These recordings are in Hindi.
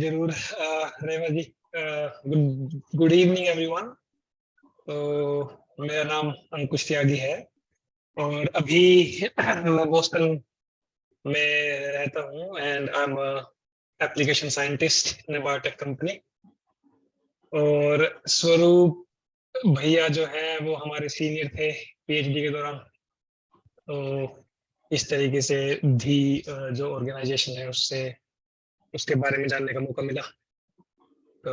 जरूर। रेवा जी, गुड गुड इवनिंग एवरीवन। तो मेरा नाम अंकुश त्यागी है और अभी मैं बोस्टन में रहता हूँ and I am application scientist in biotech company. और स्वरूप भैया जो है वो हमारे सीनियर थे पीएचडी के दौरान। तो इस तरीके से भी जो ऑर्गेनाइजेशन है उससे उसके बारे में जानने का मौका मिला। तो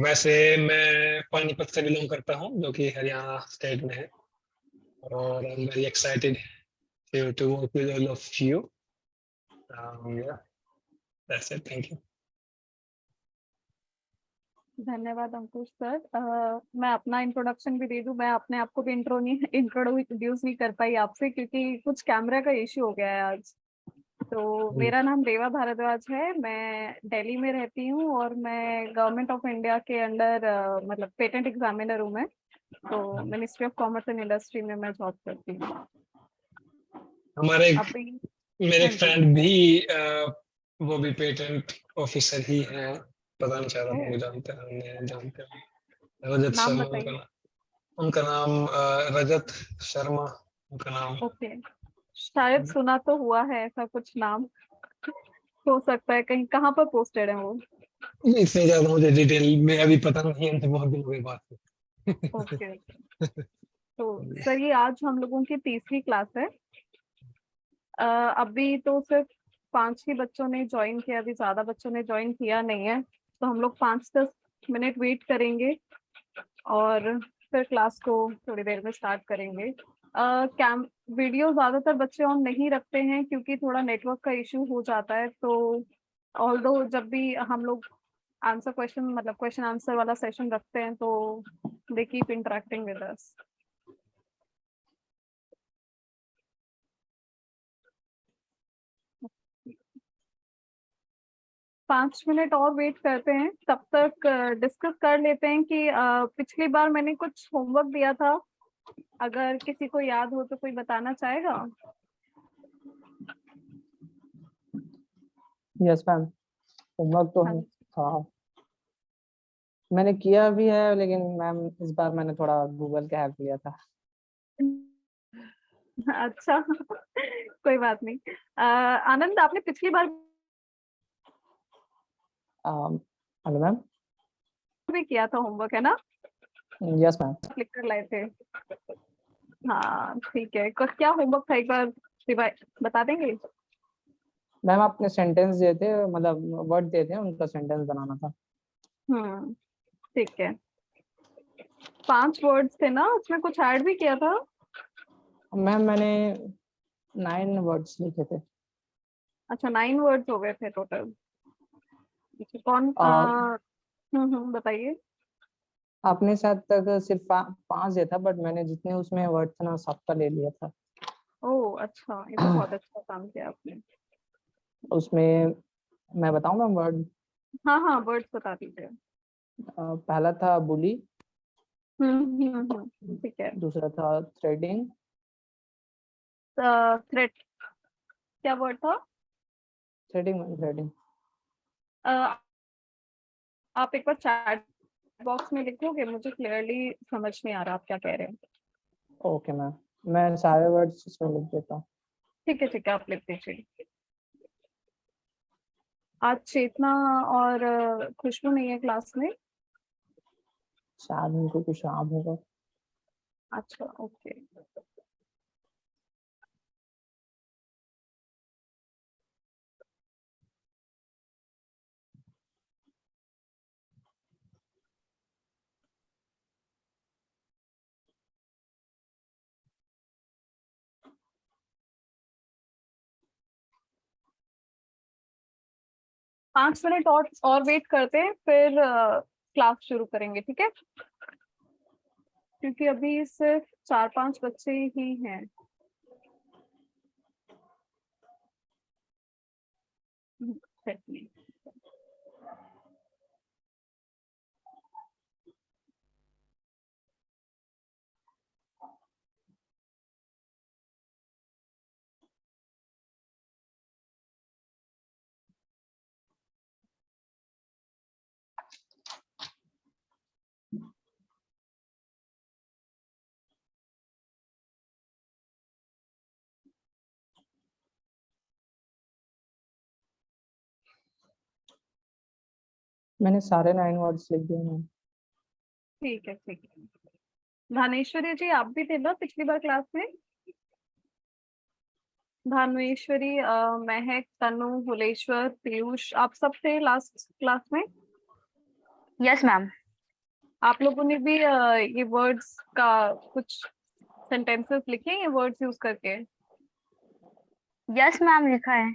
वैसे मैं पानीपत से बिलोंग करता हूँ जो कि हरियाणा स्टेट में है। और I am very excited to work with all of you. Yeah, that's it. Thank you. धन्यवाद अंकुश सर। मैं अपना इंट्रोडक्शन भी दे दूं। मैं अपने आप को भी इंट्रोड्यूस नहीं कर पाई आपसे क्योंकि कुछ कैमरा का इश्यू हो गया है आज। तो मेरा नाम रेवा भारद्वाज है। मैं दिल्ली में रहती हूँ और मैं गवर्नमेंट ऑफ इंडिया के अंडर मतलब पेटेंट एग्जामिनर हूँ मैं। तो ministry of commerce and industry में मैं जॉब करती हूँ। हमारे मेरे हाँ जी। फ्रेंड भी वो भी पेटेंट ऑफिसर ही हैं। पता नहीं शायद आप उनको जानते हैं, जानते हैं रजत नाम शर्मा बताइए। उनका नाम रजत शर्मा उनका नाम। ओके, शायद सुना तो हुआ है ऐसा कुछ नाम। हो सकता है कहीं कहाँ पर पोस्टेड है वो। इससे ज्यादा मुझे डिटेल में अभी पता नहीं है, उनसे बहुत दिन हो गए बात से। ओके। तो सर ये आज हम लोगों की तीसरी क्लास है। अभी तो सिर्फ 5 ही बच्चों ने ज्वाइन किया, अभी ज्यादा बच्चों ने ज्वाइन किया नहीं है। तो हम लोग 5-10 मिनट वेट करेंगे और फिर क्लास को थोड़ी देर में स्टार्ट करेंगे। कैम वीडियो ज्यादातर बच्चे ऑन नहीं रखते हैं क्योंकि थोड़ा नेटवर्क का इश्यू हो जाता है। तो ऑल्दो जब भी हम लोग आंसर क्वेश्चन मतलब क्वेश्चन आंसर वाला सेशन रखते हैं तो they keep interacting with us. 5 minute और वेट करते हैं, तब तक डिस्कस कर लेते हैं कि पिछली बार मैंने कुछ होमवर्क दिया था। अगर किसी को याद हो तो कोई बताना चाहेगा। यस मैम, होमवर्क तो हाँ। था, मैंने किया भी है, लेकिन मैम इस बार मैंने थोड़ा गूगल का हेल्प लिया था। अच्छा कोई बात नहीं। आनंद आपने पिछली बार हेलो मैम। भी किया था होमवर्क है ना। Yes ma'am. क्लिक कर लाए थे। हाँ ठीक है, क्या होमवर्क था एक बार बता देंगे। मैम आपने सेंटेंस दिए थे, मतलब वर्ड दिए थे, उनका सेंटेंस बनाना था। ठीक है। 5 वर्ड्स थे ना, उसमें कुछ ऐड भी किया था। मैम मैंने 9 वर्ड्स लिखे थे। अच्छा 9 वर्ड्स हो गए थे टोटल। कौन बताइए। आपने शायद तक सिर्फ 5 दिया था, बट मैंने जितने उसमें वर्ड थे ना सबका ले लिया था। ओह अच्छा, ये तो बहुत अच्छा काम किया आपने। उसमें मैं बताऊं मैम वर्ड। हाँ हाँ, वर्ड्स बता दीजिए। पहला था बुली। ठीक है। दूसरा था थ्रेडिंग। थ्रेट क्या वर्ड था। Threading threading. अ, आप एक बार चैट बॉक्स में लिखोगे, मुझे क्लियरली समझ नहीं आ रहा आप क्या कह रहे हैं। ओके मैम, मैं सारे वर्ड्स इसमें लिख देता हूँ। ठीक है, आप लिख दीजिए। आज चेतना और खुशबू नहीं है क्लास में। शायद उनको कुछ काम होगा। अच्छा ओके। पाँच मिनट और वेट करते हैं, फिर क्लास शुरू करेंगे, ठीक है। क्योंकि अभी सिर्फ 4-5 बच्चे ही हैं। चलिए। मैंने सारे 9 वर्ड्स लिख दिए मैम। ठीक है, ठीक है। धानेश्वरी जी, आप भी थे ना पिछली बार क्लास में? धानेश्वरी, महक, तनु, भुलेश्वर, पीयूष, आप सब थे लास्ट क्लास में? Yes ma'am. आप लोगों ने भी ये वर्ड्स का कुछ सेंटेंसेस लिखे ये वर्ड्स यूज करके? यस मैम, लिखा है।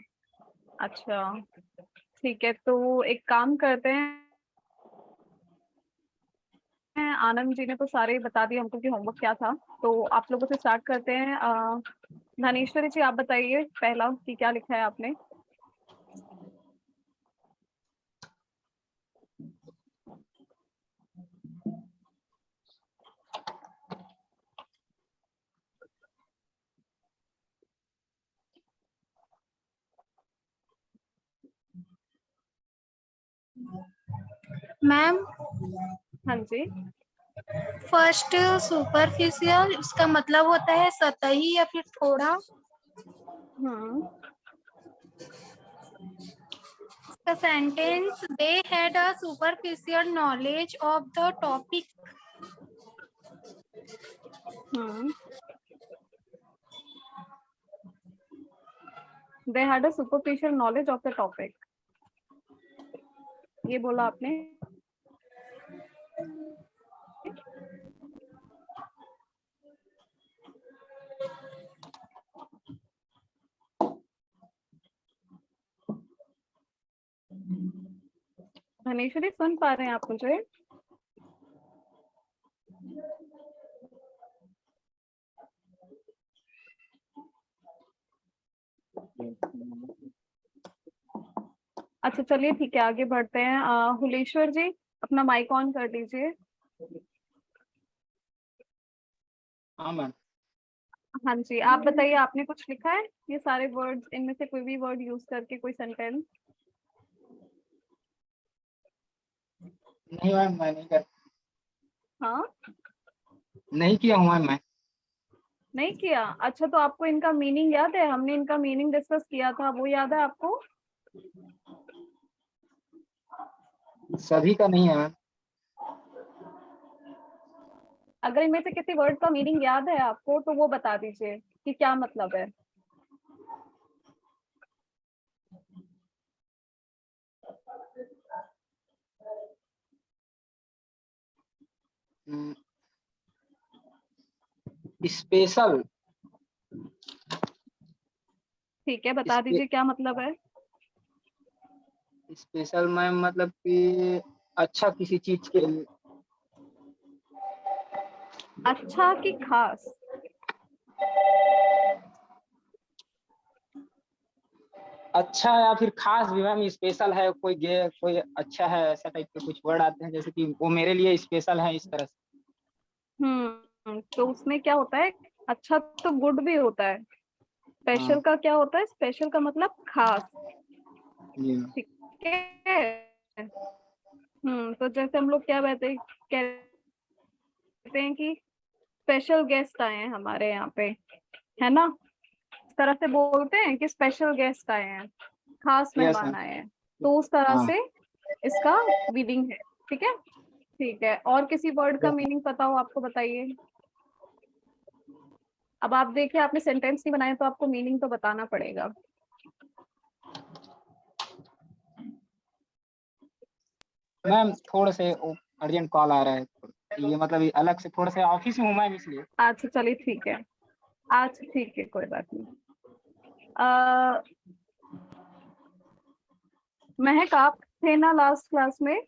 अच्छा, ठीक है। तो एक काम करते हैं, आनंद जी ने तो सारे बता दिए हमको कि होमवर्क क्या था, तो आप लोगों से स्टार्ट करते हैं। धनेश्वरी जी, आप बताइए पहला कि क्या लिखा है आपने? मैम, हाँ जी। फर्स्ट सुपरफिशियल, उसका मतलब होता है सतही या फिर थोड़ा। The sentence, they had a superficial knowledge of the topic. They had a superficial knowledge of the topic. ये बोला आपने? धनेश्वरी, सुन पा रहे हैं आप मुझे? अच्छा, चलिए ठीक है, आगे बढ़ते हैं। हुलेश्वर जी, अपना माइक ऑन कर दीजिए। हाँ मैम। हाँ जी, आप बताइए, आपने कुछ लिखा है ये सारे वर्ड्स, इनमें से कोई भी वर्ड यूज करके कोई सेंटेंस? नहीं मैम, मैं नहीं कर हाँ, नहीं किया हूँ मैम मैं। नहीं किया? अच्छा, तो आपको इनका मीनिंग याद है? हमने इनका मीनिंग डिस्कस किया था, वो याद है आपको? सभी का नहीं है मैम। अगर इनमें से किसी वर्ड का मीनिंग याद है आपको तो वो बता दीजिए कि क्या मतलब है। स्पेशल। ठीक है, बता दीजिए क्या मतलब है। स्पेशल मैम मतलब कि अच्छा किसी चीज के लिए। अच्छा कि खास? अच्छा या फिर खास भी मैम। स्पेशल है, कोई अच्छा है, ऐसा टाइप के कुछ वर्ड आते हैं जैसे कि वो मेरे लिए स्पेशल है, इस तरह से। तो उसमें क्या होता है? अच्छा तो गुड भी होता है। स्पेशल हाँ का क्या होता है? स्पेशल का मतलब खास। जी मैम। ठीक है। तो जैसे हम लोग क्या कहते हैं कि स्पेशल गेस्ट आए हैं हमारे यहाँ पे, है ना? इस तरह से बोलते हैं कि स्पेशल गेस्ट आए हैं, खास यस मेहमान मैम। आए हैं, तो उस तरह हाँ से इसका मीनिंग है। ठीक है, ठीक है। और किसी वर्ड का मीनिंग पता हो आपको, बताइए। अब आप देखिए, आपने सेंटेंस नहीं बनाया तो आपको मीनिंग तो बताना पड़ेगा। मैम थोड़ा से अर्जेंट कॉल आ रहा है, ये मतलब ये अलग से थोड़ा सा ऑफिस में हूँ मैम, इसलिए। अच्छा, चलिए ठीक है। अच्छा ठीक है, कोई बात नहीं। अ, महक, आप थे ना लास्ट क्लास में?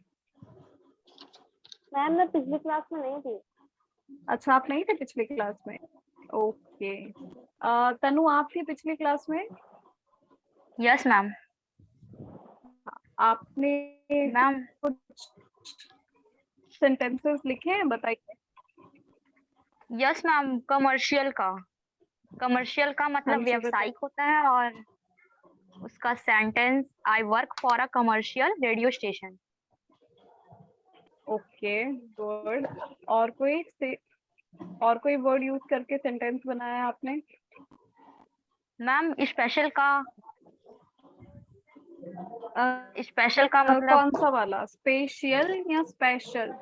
मैम मैं पिछली क्लास में नहीं थी। अच्छा, आप नहीं थे पिछली क्लास में? ओके। तनु, आप थी पिछली क्लास में? Yes ma'am. आपने मैम कुछ सेंटेंसेस लिखे हैं, बताइए। यस मैम, कमर्शियल का हाँ मतलब जी, व्यावसायिक होता है, और उसका sentence, I work for a commercial radio station. Okay, good. और कोई वर्ड यूज करके सेंटेंस बनाया आपने? मैम स्पेशल का स्पेशल का मतलब कौन सा वाला, स्पेशियल या स्पेशल?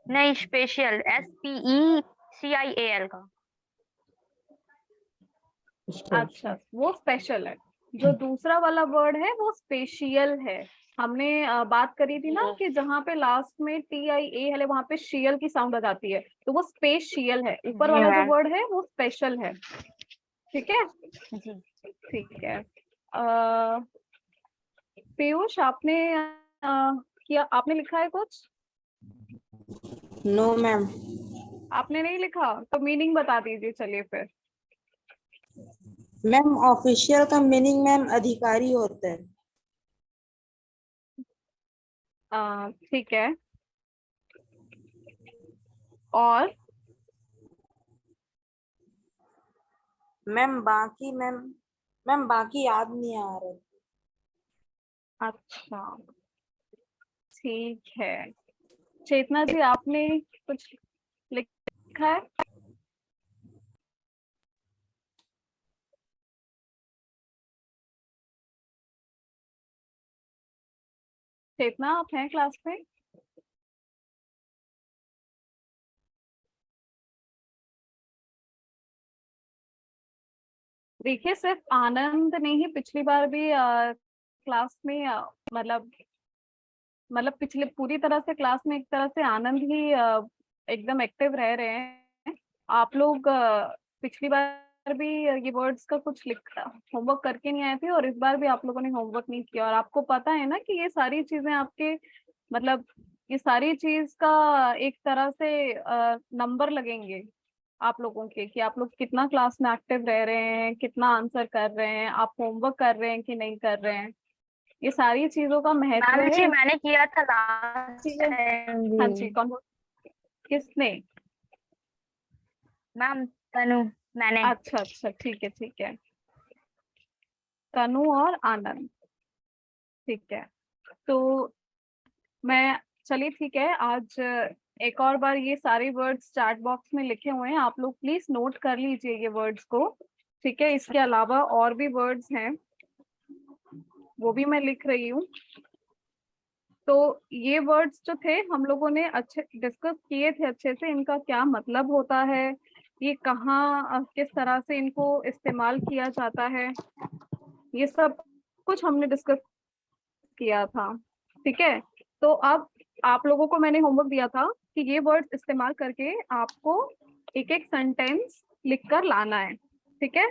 नहीं, स्पेशल, SPECIAL का। अच्छा, वो स्पेशल है। जो दूसरा वाला वर्ड है वो स्पेशियल है। हमने बात करी थी ना कि जहाँ पे लास्ट में TIA है वहां पे शियल की साउंड आ जाती है, तो वो स्पेशियल है। ऊपर जी वाला जो मैम। वर्ड है वो स्पेशल है। ठीक है, जी। ठीक है। पीयूष, आपने किया, आपने लिखा है कुछ? No ma'am. आपने नहीं लिखा तो मीनिंग बता दीजिए चलिए फिर। मैम ऑफिशियल का मीनिंग मैम अधिकारी होता है। ठीक है, और मैम बाकी याद नहीं आ रहा। अच्छा ठीक है। चेतना जी, आपने कुछ लिखा है? चेतना, आप हैं क्लास में? देखिए, सिर्फ आनंद ने ही पिछली बार भी क्लास में मतलब पिछले पूरी तरह से क्लास में एक तरह से आनंद ही एकदम एक्टिव रह रहे हैं। आप लोग पिछली बार भी ये वर्ड्स का कुछ होमवर्क करके नहीं आए थे, और इस बार भी आप लोगों ने होमवर्क नहीं किया। और आपको पता है ना कि ये सारी चीजें आपके मतलब ये सारी चीज का एक तरह से नंबर लगेंगे आप लोगों के, कि आप लोग कितना क्लास में एक्टिव रह रहे हैं, कितना आंसर कर रहे हैं, आप होमवर्क कर रहे हैं कि नहीं कर रहे हैं। ये सारी चीजों का महत्व मैम जी है। मैंने किया था लास्ट चीजें, टाइम हाँ जी, भी। कौन किसने? मैम तनु, मैंने। अच्छा अच्छा, ठीक है ठीक है, तनु और आनंद। ठीक है, तो मैं, चलिए ठीक है, आज एक और बार ये सारे वर्ड्स चैट बॉक्स में लिखे हुए हैं, आप लोग प्लीज नोट कर लीजिए ये वर्ड्स को। ठीक है, इसके अलावा और भी वर्ड्स हैं, वो भी मैं लिख रही हूँ। तो ये वर्ड्स जो थे हम लोगों ने अच्छे डिस्कस किए थे अच्छे से, इनका क्या मतलब होता है, ये कहाँ किस तरह से इनको इस्तेमाल किया जाता है, ये सब कुछ हमने डिस्कस किया था। ठीक है, तो अब आप लोगों को मैंने होमवर्क दिया था कि ये वर्ड्स इस्तेमाल करके आपको एक एक सेंटेंस लिखकर लाना है। ठीक है,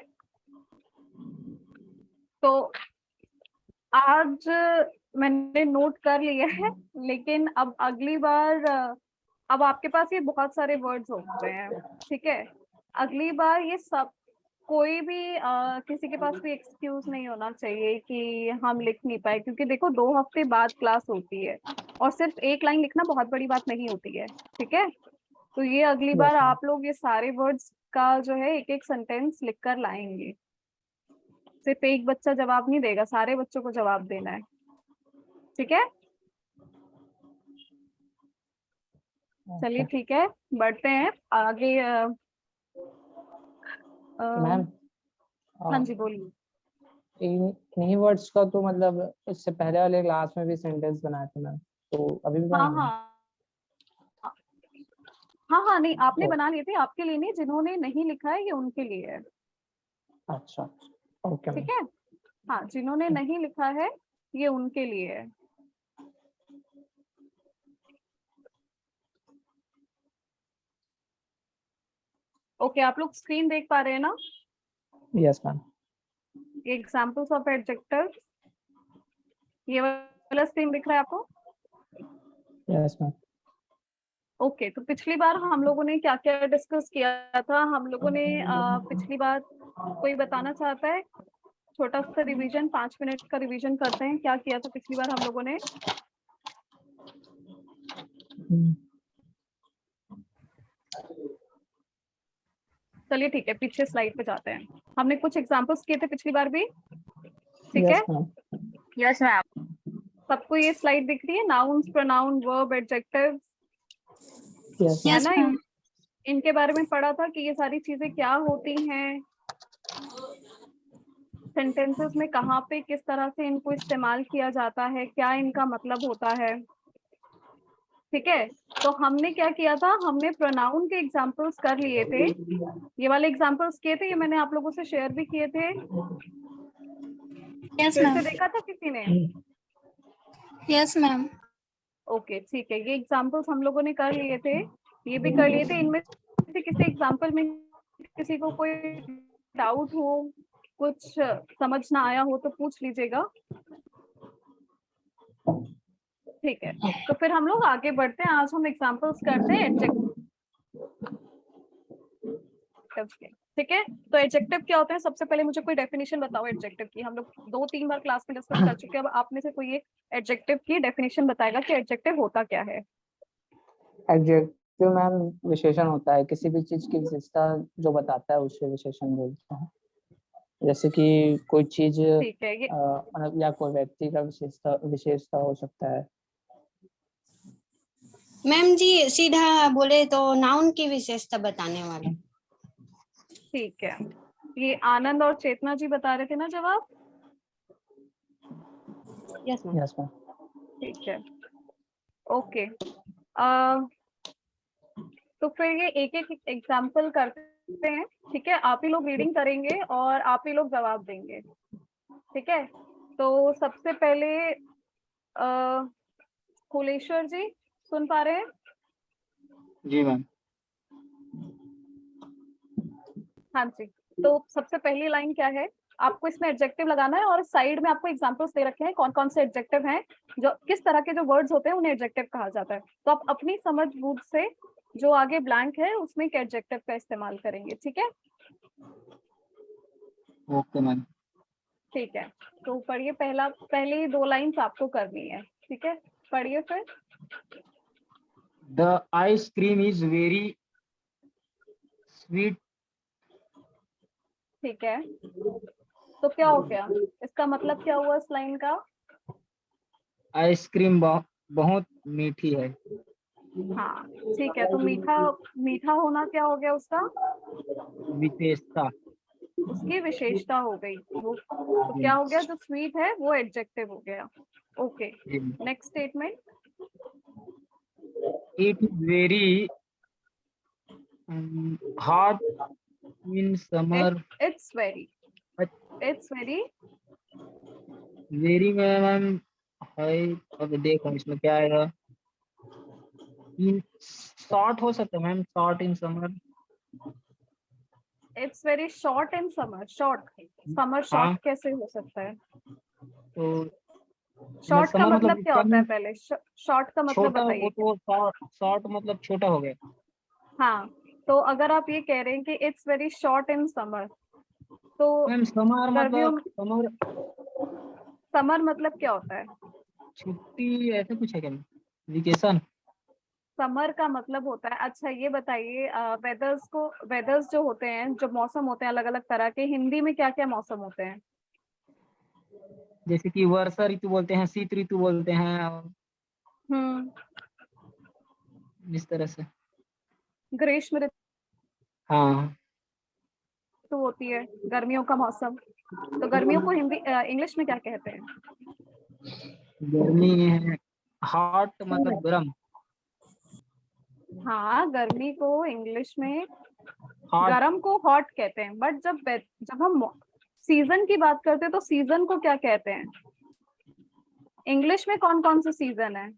तो आज मैंने नोट कर लिया है, लेकिन अब अगली बार अब आपके पास ये बहुत सारे वर्ड्स हो गए हैं। ठीक है, अगली बार ये सब, कोई भी किसी के पास भी एक्सक्यूज नहीं होना चाहिए कि हम लिख नहीं पाए, क्योंकि देखो 2 हफ्ते बाद क्लास होती है और सिर्फ एक लाइन लिखना बहुत बड़ी बात नहीं होती है। ठीक है, तो ये अगली बार मैम। आप लोग ये सारे वर्ड्स का जो है एक एक सेंटेंस लिख कर लाएंगे। सिर्फ एक बच्चा जवाब नहीं देगा, सारे बच्चों को जवाब देना है। ठीक है, चलिए ठीक है, बढ़ते हैं आगे। मैम हाँ जी, बोलिए। इन्हीं वर्ड्स का तो मतलब इससे पहले वाले क्लास में भी सेंटेंस बनाए थे मैम, तो अभी भी हाँ बनाए हैं? हाँ हाँ हाँ, नहीं आपने तो बना लिए थे, आपके लिए नहीं, जिन्होंने नहीं लिखा है ये उनके लिए है। अच्छा, ओके मैम। ठीक है, हाँ, जिन्होंने नहीं लिखा है ये उनके लिए है। ओके, आप लोग स्क्रीन देख पा रहे हैं ना? Yes ma'am. Examples of adjective, ये वाला स्क्रीन दिख रहा है आपको? Yes ma'am. ओके, तो पिछली बार हम लोगों ने क्या क्या डिस्कस किया था? हम लोगों ने पिछली बार, कोई बताना चाहता है? छोटा सा रिवीजन, 5 मिनट का रिवीजन करते हैं, क्या किया था पिछली बार हम लोगों ने? चलिए ठीक है, पीछे स्लाइड पे जाते हैं। हमने कुछ एग्जांपल्स किए थे पिछली बार भी। ठीक है, यस मैम। Yes ma'am. सबको ये स्लाइड दिख रही है? Nouns, pronoun, verb, adjective, yes है यस ना? मैम। इनके बारे में पढ़ा था कि ये सारी चीजें क्या होती हैं। सेंटेंसेस में कहाँ पे किस तरह से इनको इस्तेमाल किया जाता है, क्या इनका मतलब होता है। ठीक है, तो हमने क्या किया था, हमने प्रोनाउन के एग्जांपल्स कर लिए थे, ये वाले एग्जांपल्स किए थे, ये मैंने आप लोगों से शेयर भी किए थे। यस फिर मैम। से देखा था किसी ने? Yes ma'am. ओके ठीक है, ये एग्जांपल्स हम लोगों ने कर लिए थे, ये भी कर लिए थे। इनमें से किसी एग्जांपल में किसी को कोई डाउट हो, कुछ समझ ना आया हो तो पूछ लीजिएगा। ठीक है, तो फिर हम लोग आगे बढ़ते हैं। आज हम एग्जांपल्स करते हैं एडजेक्टिव्स के। ठीक है, तो एडजेक्टिव क्या होते हैं, सबसे पहले मुझे कोई डेफिनेशन बताओ एडजेक्टिव की। हम लोग 2-3 बार क्लास में डिस्कस कर चुके हैं, अब आप में से कोई एक एडजेक्टिव की डेफिनेशन बताएगा कि एडजेक्टिव होता क्या है। एडजेक्टिव मैम विशेषण होता है, किसी भी चीज की विशेषता जो बताता है उसे विशेषण बोलते हैं। जैसे कि कोई चीज ठीक है, ये मतलब या कोई व्यक्ति का विशेषता हो सकता है। मैम जी सीधा बोले तो नाउन की विशेषता बताने वाले। ठीक है, ये आनंद और चेतना जी बता रहे थे ना जवाब। Yes ma'am. Yes ma'am. ठीक है, ओके। तो फिर ये एक एक एग्जाम्पल करते हैं। ठीक है, आप ही लोग रीडिंग करेंगे और आप ही लोग जवाब देंगे। ठीक है, तो सबसे पहले कुलेश्वर जी सुन पा रहे हैं? जी मैम। हाँ जी, तो सबसे पहली लाइन क्या है, आपको इसमें एडजेक्टिव लगाना है और साइड में आपको एग्जांपल्स दे रखे हैं कौन कौन से एडजेक्टिव हैं, जो किस तरह के जो वर्ड्स होते हैं उन्हें एडजेक्टिव कहा जाता है। तो आप अपनी समझ बूझ से जो आगे ब्लैंक है उसमें एक एडजेक्टिव का इस्तेमाल करेंगे। ठीक है, ओके मैम। ठीक है, तो पढ़िए, पहली 2 लाइन्स आपको करनी है। ठीक है, पढ़िए फिर। The ice cream is very sweet. ठीक है, तो क्या हो गया, इसका मतलब क्या हुआ इस लाइन का? आइसक्रीम बहुत मीठी है। हाँ ठीक है, तो मीठा मीठा होना क्या हो गया उसका? विशेषता। उसकी विशेषता हो गई वो, तो क्या हो गया, जो स्वीट है वो एडजेक्टिव हो गया। Okay, next statement. It is very hot in summer. It's very very ma'am है, अब देखो इसमें क्या आएगा। इन शॉर्ट हो सकता है ma'am, short in summer. It's very short in summer. Summer हाँ शॉर्ट कैसे हो सकता है? तो शॉर्ट का समर मतलब क्या होता है, कम, पहले शॉर्ट का मतलब छोटा, बताइए। वो तो शॉर्ट मतलब छोटा हो गया। हाँ, तो अगर आप ये कह रहे हैं कि it's very short in summer, तो मैम समर गर्मियों मतलब में समर मतलब क्या होता है? छुट्टी ऐसा कुछ है क्या, वेकेशन। समर का मतलब होता है, अच्छा ये बताइए, वेदर्स जो होते हैं, जो मौसम होते हैं अलग अलग तरह के, हिंदी में क्या क्या मौसम होते हैं? जैसे कि वर्षा ऋतु बोलते हैं, शीत ऋतु बोलते हैं, और इस तरह से। ग्रीष्म ऋतु हाँ होती है, गर्मियों का मौसम। तो गर्मियों को हिंदी इंग्लिश में क्या कहते हैं? गर्मी है, हॉट मतलब गर्म। हाँ, गर्मी को इंग्लिश में हॉट। गर्म को हॉट कहते हैं, बट जब हम सीजन की बात करते हैं तो सीजन को क्या कहते हैं? इंग्लिश में कौन कौन से सीजन है?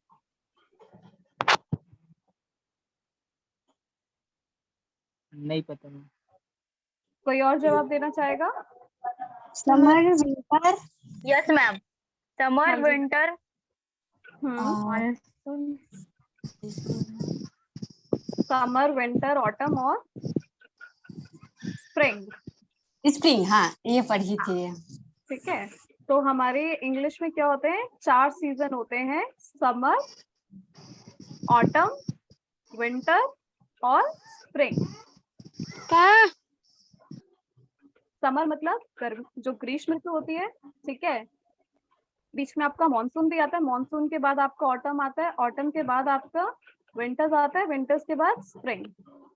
नहीं पता मैम। कोई और जवाब देना चाहेगा? Summer, winter. Yes ma'am, summer, हाँ जी। विंटर, समर, विंटर, ऑटम और स्प्रिंग। स्प्रिंग, हाँ ये पढ़ी थी। ठीक है, तो हमारे इंग्लिश में क्या होते हैं, 4 सीजन होते हैं, समर, ऑटम, विंटर और स्प्रिंग। क्या? समर मतलब जो ग्रीष्म ऋतु होती है। ठीक है, बीच में आपका मॉनसून भी आता है, मॉनसून के बाद आपका ऑटम आता है, ऑटम के बाद आपका विंटर्स आता है, विंटर्स के बाद स्प्रिंग।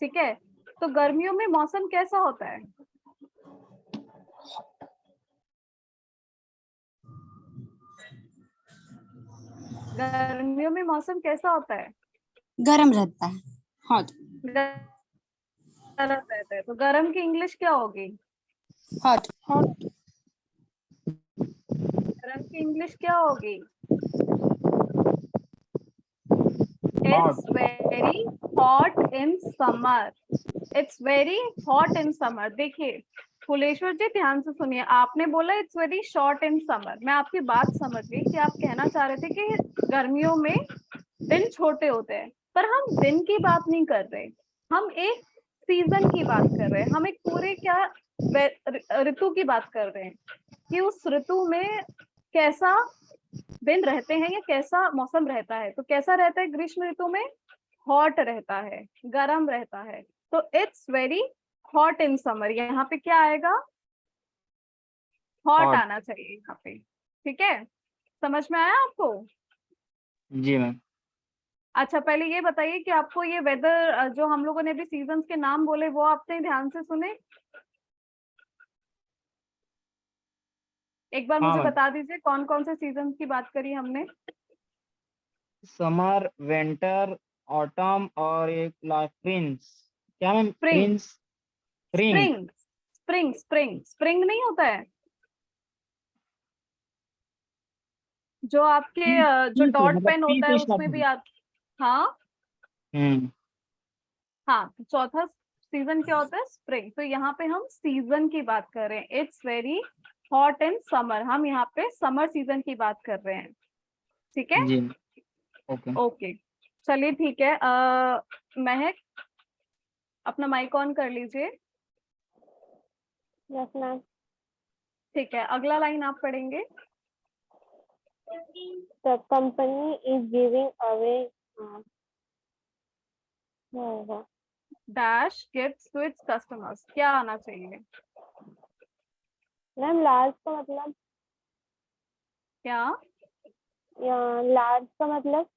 ठीक है, तो गर्मियों में मौसम कैसा होता है? गर्मियों में मौसम कैसा होता है? गर्म रहता है, हॉट। गर्म रहता है, तो गर्म की इंग्लिश क्या होगी? हॉट। गर्म की इंग्लिश क्या होगी? Hot. It's very hot in summer. It's very hot in summer. देखिए फुलेश्वर जी ध्यान से सुनिए, आपने बोला it's very short in summer. मैं आपकी बात समझ गई कि आप कहना चाह रहे थे कि गर्मियों में दिन छोटे होते हैं, पर हम दिन की बात नहीं कर रहे, हम एक सीजन की बात कर रहे हैं, हम एक पूरे क्या ऋतु की बात कर रहे हैं कि उस ऋतु में कैसा दिन रहते हैं या कैसा मौसम रहता है। तो कैसा रहता है ग्रीष्म ऋतु में? हॉट रहता है, गर्म रहता है। तो it's very hot in summer, यहाँ पे क्या आएगा? Hot Hot. आना चाहिए यहाँ पे। ठीक है, समझ में आया आपको? जी मैम। अच्छा पहले ये बताइए कि आपको ये वेदर जो हम लोगों ने अभी सीजन्स के नाम बोले वो आपने ध्यान से सुने? एक बार हाँ मुझे मैम। बता दीजिए कौन कौन से सीजन की बात करी हमने? समर, विंटर, ऑटम और एक लास्ट प्रिंस। क्या ma'am? Spring. Prince. Spring. Spring. Spring. Spring. Spring नहीं होता है जो आपके जो डॉट पेन होता है उसमें भी आप। हाँ हम्म। हाँ, तो चौथा सीजन क्या होता है? स्प्रिंग। तो यहाँ पे हम सीजन की बात कर रहे हैं। It's very hot in summer, हम यहाँ पे समर सीजन की बात कर रहे हैं। ठीक है, जी। ओके। ओके चलिए ठीक है। महक अपना माइक ऑन कर लीजिए। Yes ma'am. ठीक है, अगला लाइन आप पढ़ेंगे। The company is giving away dash gifts to its customers, क्या आना चाहिए? मैम लार्ज का मतलब, क्या? लार्ज का मतलब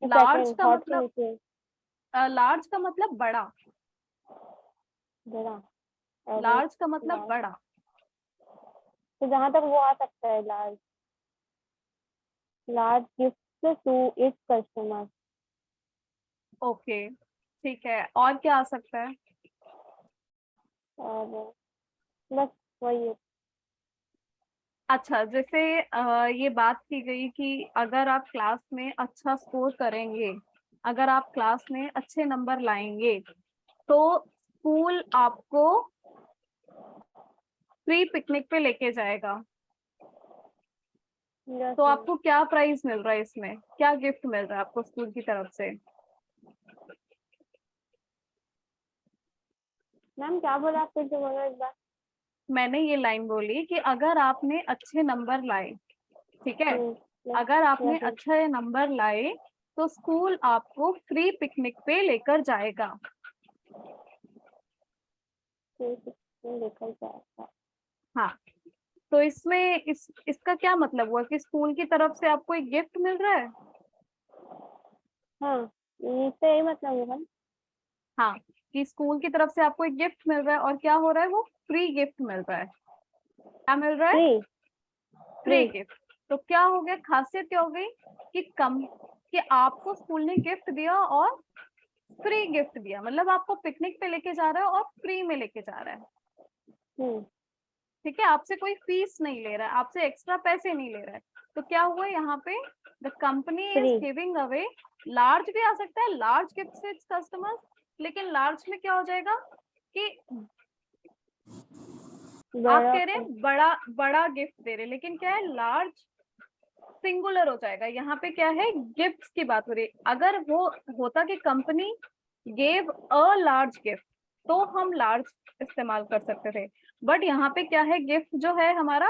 लार्ज सेकंड का हॉट के मतलब नीचे लार्ज का मतलब बड़ा। बड़ा। लार्ज का मतलब large। बड़ा। तो जहाँ तक वो आ सकता है, large. Large gift to its customer. Okay ठीक है, और क्या आ सकता है? और बस वही है। अच्छा जैसे ये बात की गई कि अगर आप क्लास में अच्छा स्कोर करेंगे, अगर आप क्लास में अच्छे नंबर लाएंगे तो स्कूल आपको फ्री पिकनिक पे लेके जाएगा। Yes, तो ma'am। आपको क्या प्राइज मिल रहा है, इसमें क्या गिफ्ट मिल रहा है आपको स्कूल की तरफ से? मैम क्या बोला आप, फिर से बोलो एक बार। मैंने ये लाइन बोली कि अगर आपने अच्छे नंबर लाए, ठीक है, yes, अगर आपने yes, ma'am। अच्छे नंबर लाए तो स्कूल आपको फ्री पिकनिक पे लेकर जाएगा। लेकर जाएगा। हाँ, तो इसमें इसका क्या मतलब हुआ कि स्कूल की तरफ से आपको एक गिफ्ट मिल रहा है? हाँ, इससे यही मतलब होगा। हाँ, कि स्कूल की तरफ से आपको एक गिफ्ट मिल रहा है और क्या हो रहा है, वो फ्री गिफ्ट मिल रहा है। क्या मिल रहा है? फ्री। Free gift. तो क्या हो गया, खासियत क्या हो गई कि आपको स्कूल ने गिफ्ट दिया और फ्री गिफ्ट दिया, मतलब आपको पिकनिक पे लेके जा रहा है और फ्री में लेके जा रहा है। ठीक है, आपसे कोई फीस नहीं ले रहा है, आपसे एक्स्ट्रा पैसे नहीं ले रहा है। तो क्या हुआ यहाँ पे, the company is Free। Giving away, large भी आ सकता है, large gift to its customers, लेकिन लार्ज में क्या हो जाएगा कि आप कह रहे हैं बड़ा बड़ा गिफ्ट दे रहे, लेकिन क्या है, लार्ज सिंगुलर हो जाएगा। यहाँ पे क्या है, गिफ्ट्स की बात हो रही है। अगर वो होता कि company gave a large gift तो हम लार्ज इस्तेमाल कर सकते थे, बट यहाँ पे क्या है, गिफ्ट जो है हमारा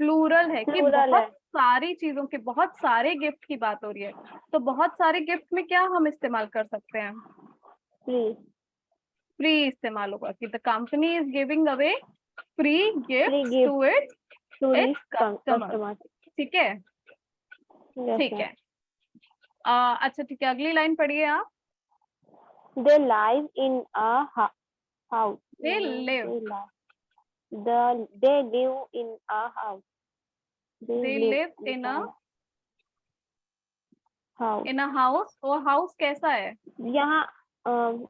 प्लूरल है, कि Plural बहुत है। सारी चीजों के, बहुत सारे गिफ्ट की बात हो रही है। तो बहुत सारे गिफ्ट में क्या हम इस्तेमाल कर सकते हैं? फ्री। फ्री इस्तेमाल होगा कि the company is giving away free free gift gift to to its customer. Customer. ठीक है, ठीक है। अच्छा ठीक है, अगली लाइन पढ़िए आप। They live in a house। They live They live in a house। they live in a house. In a house, और हाउस कैसा है? यहाँ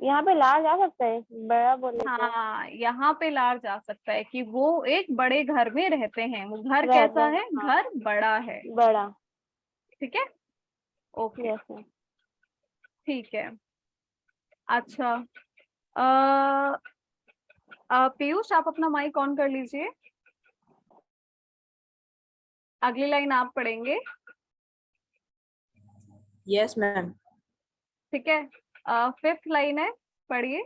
यहाँ पे ला जा सकता है, बड़ा बोले तो हाँ, यहाँ पे लार जा सकता है कि वो एक बड़े घर में रहते हैं। वो घर रहते कैसा हैं, है? हाँ। घर बड़ा है। बड़ा। ठीक है, ओके, यस मैम। ठीक है। अच्छा, पीयूष आप अपना माइक ऑन कर लीजिए। अगली लाइन आप पढ़ेंगे। Yes ma'am. ठीक है, 5th लाइन है, पढ़िए।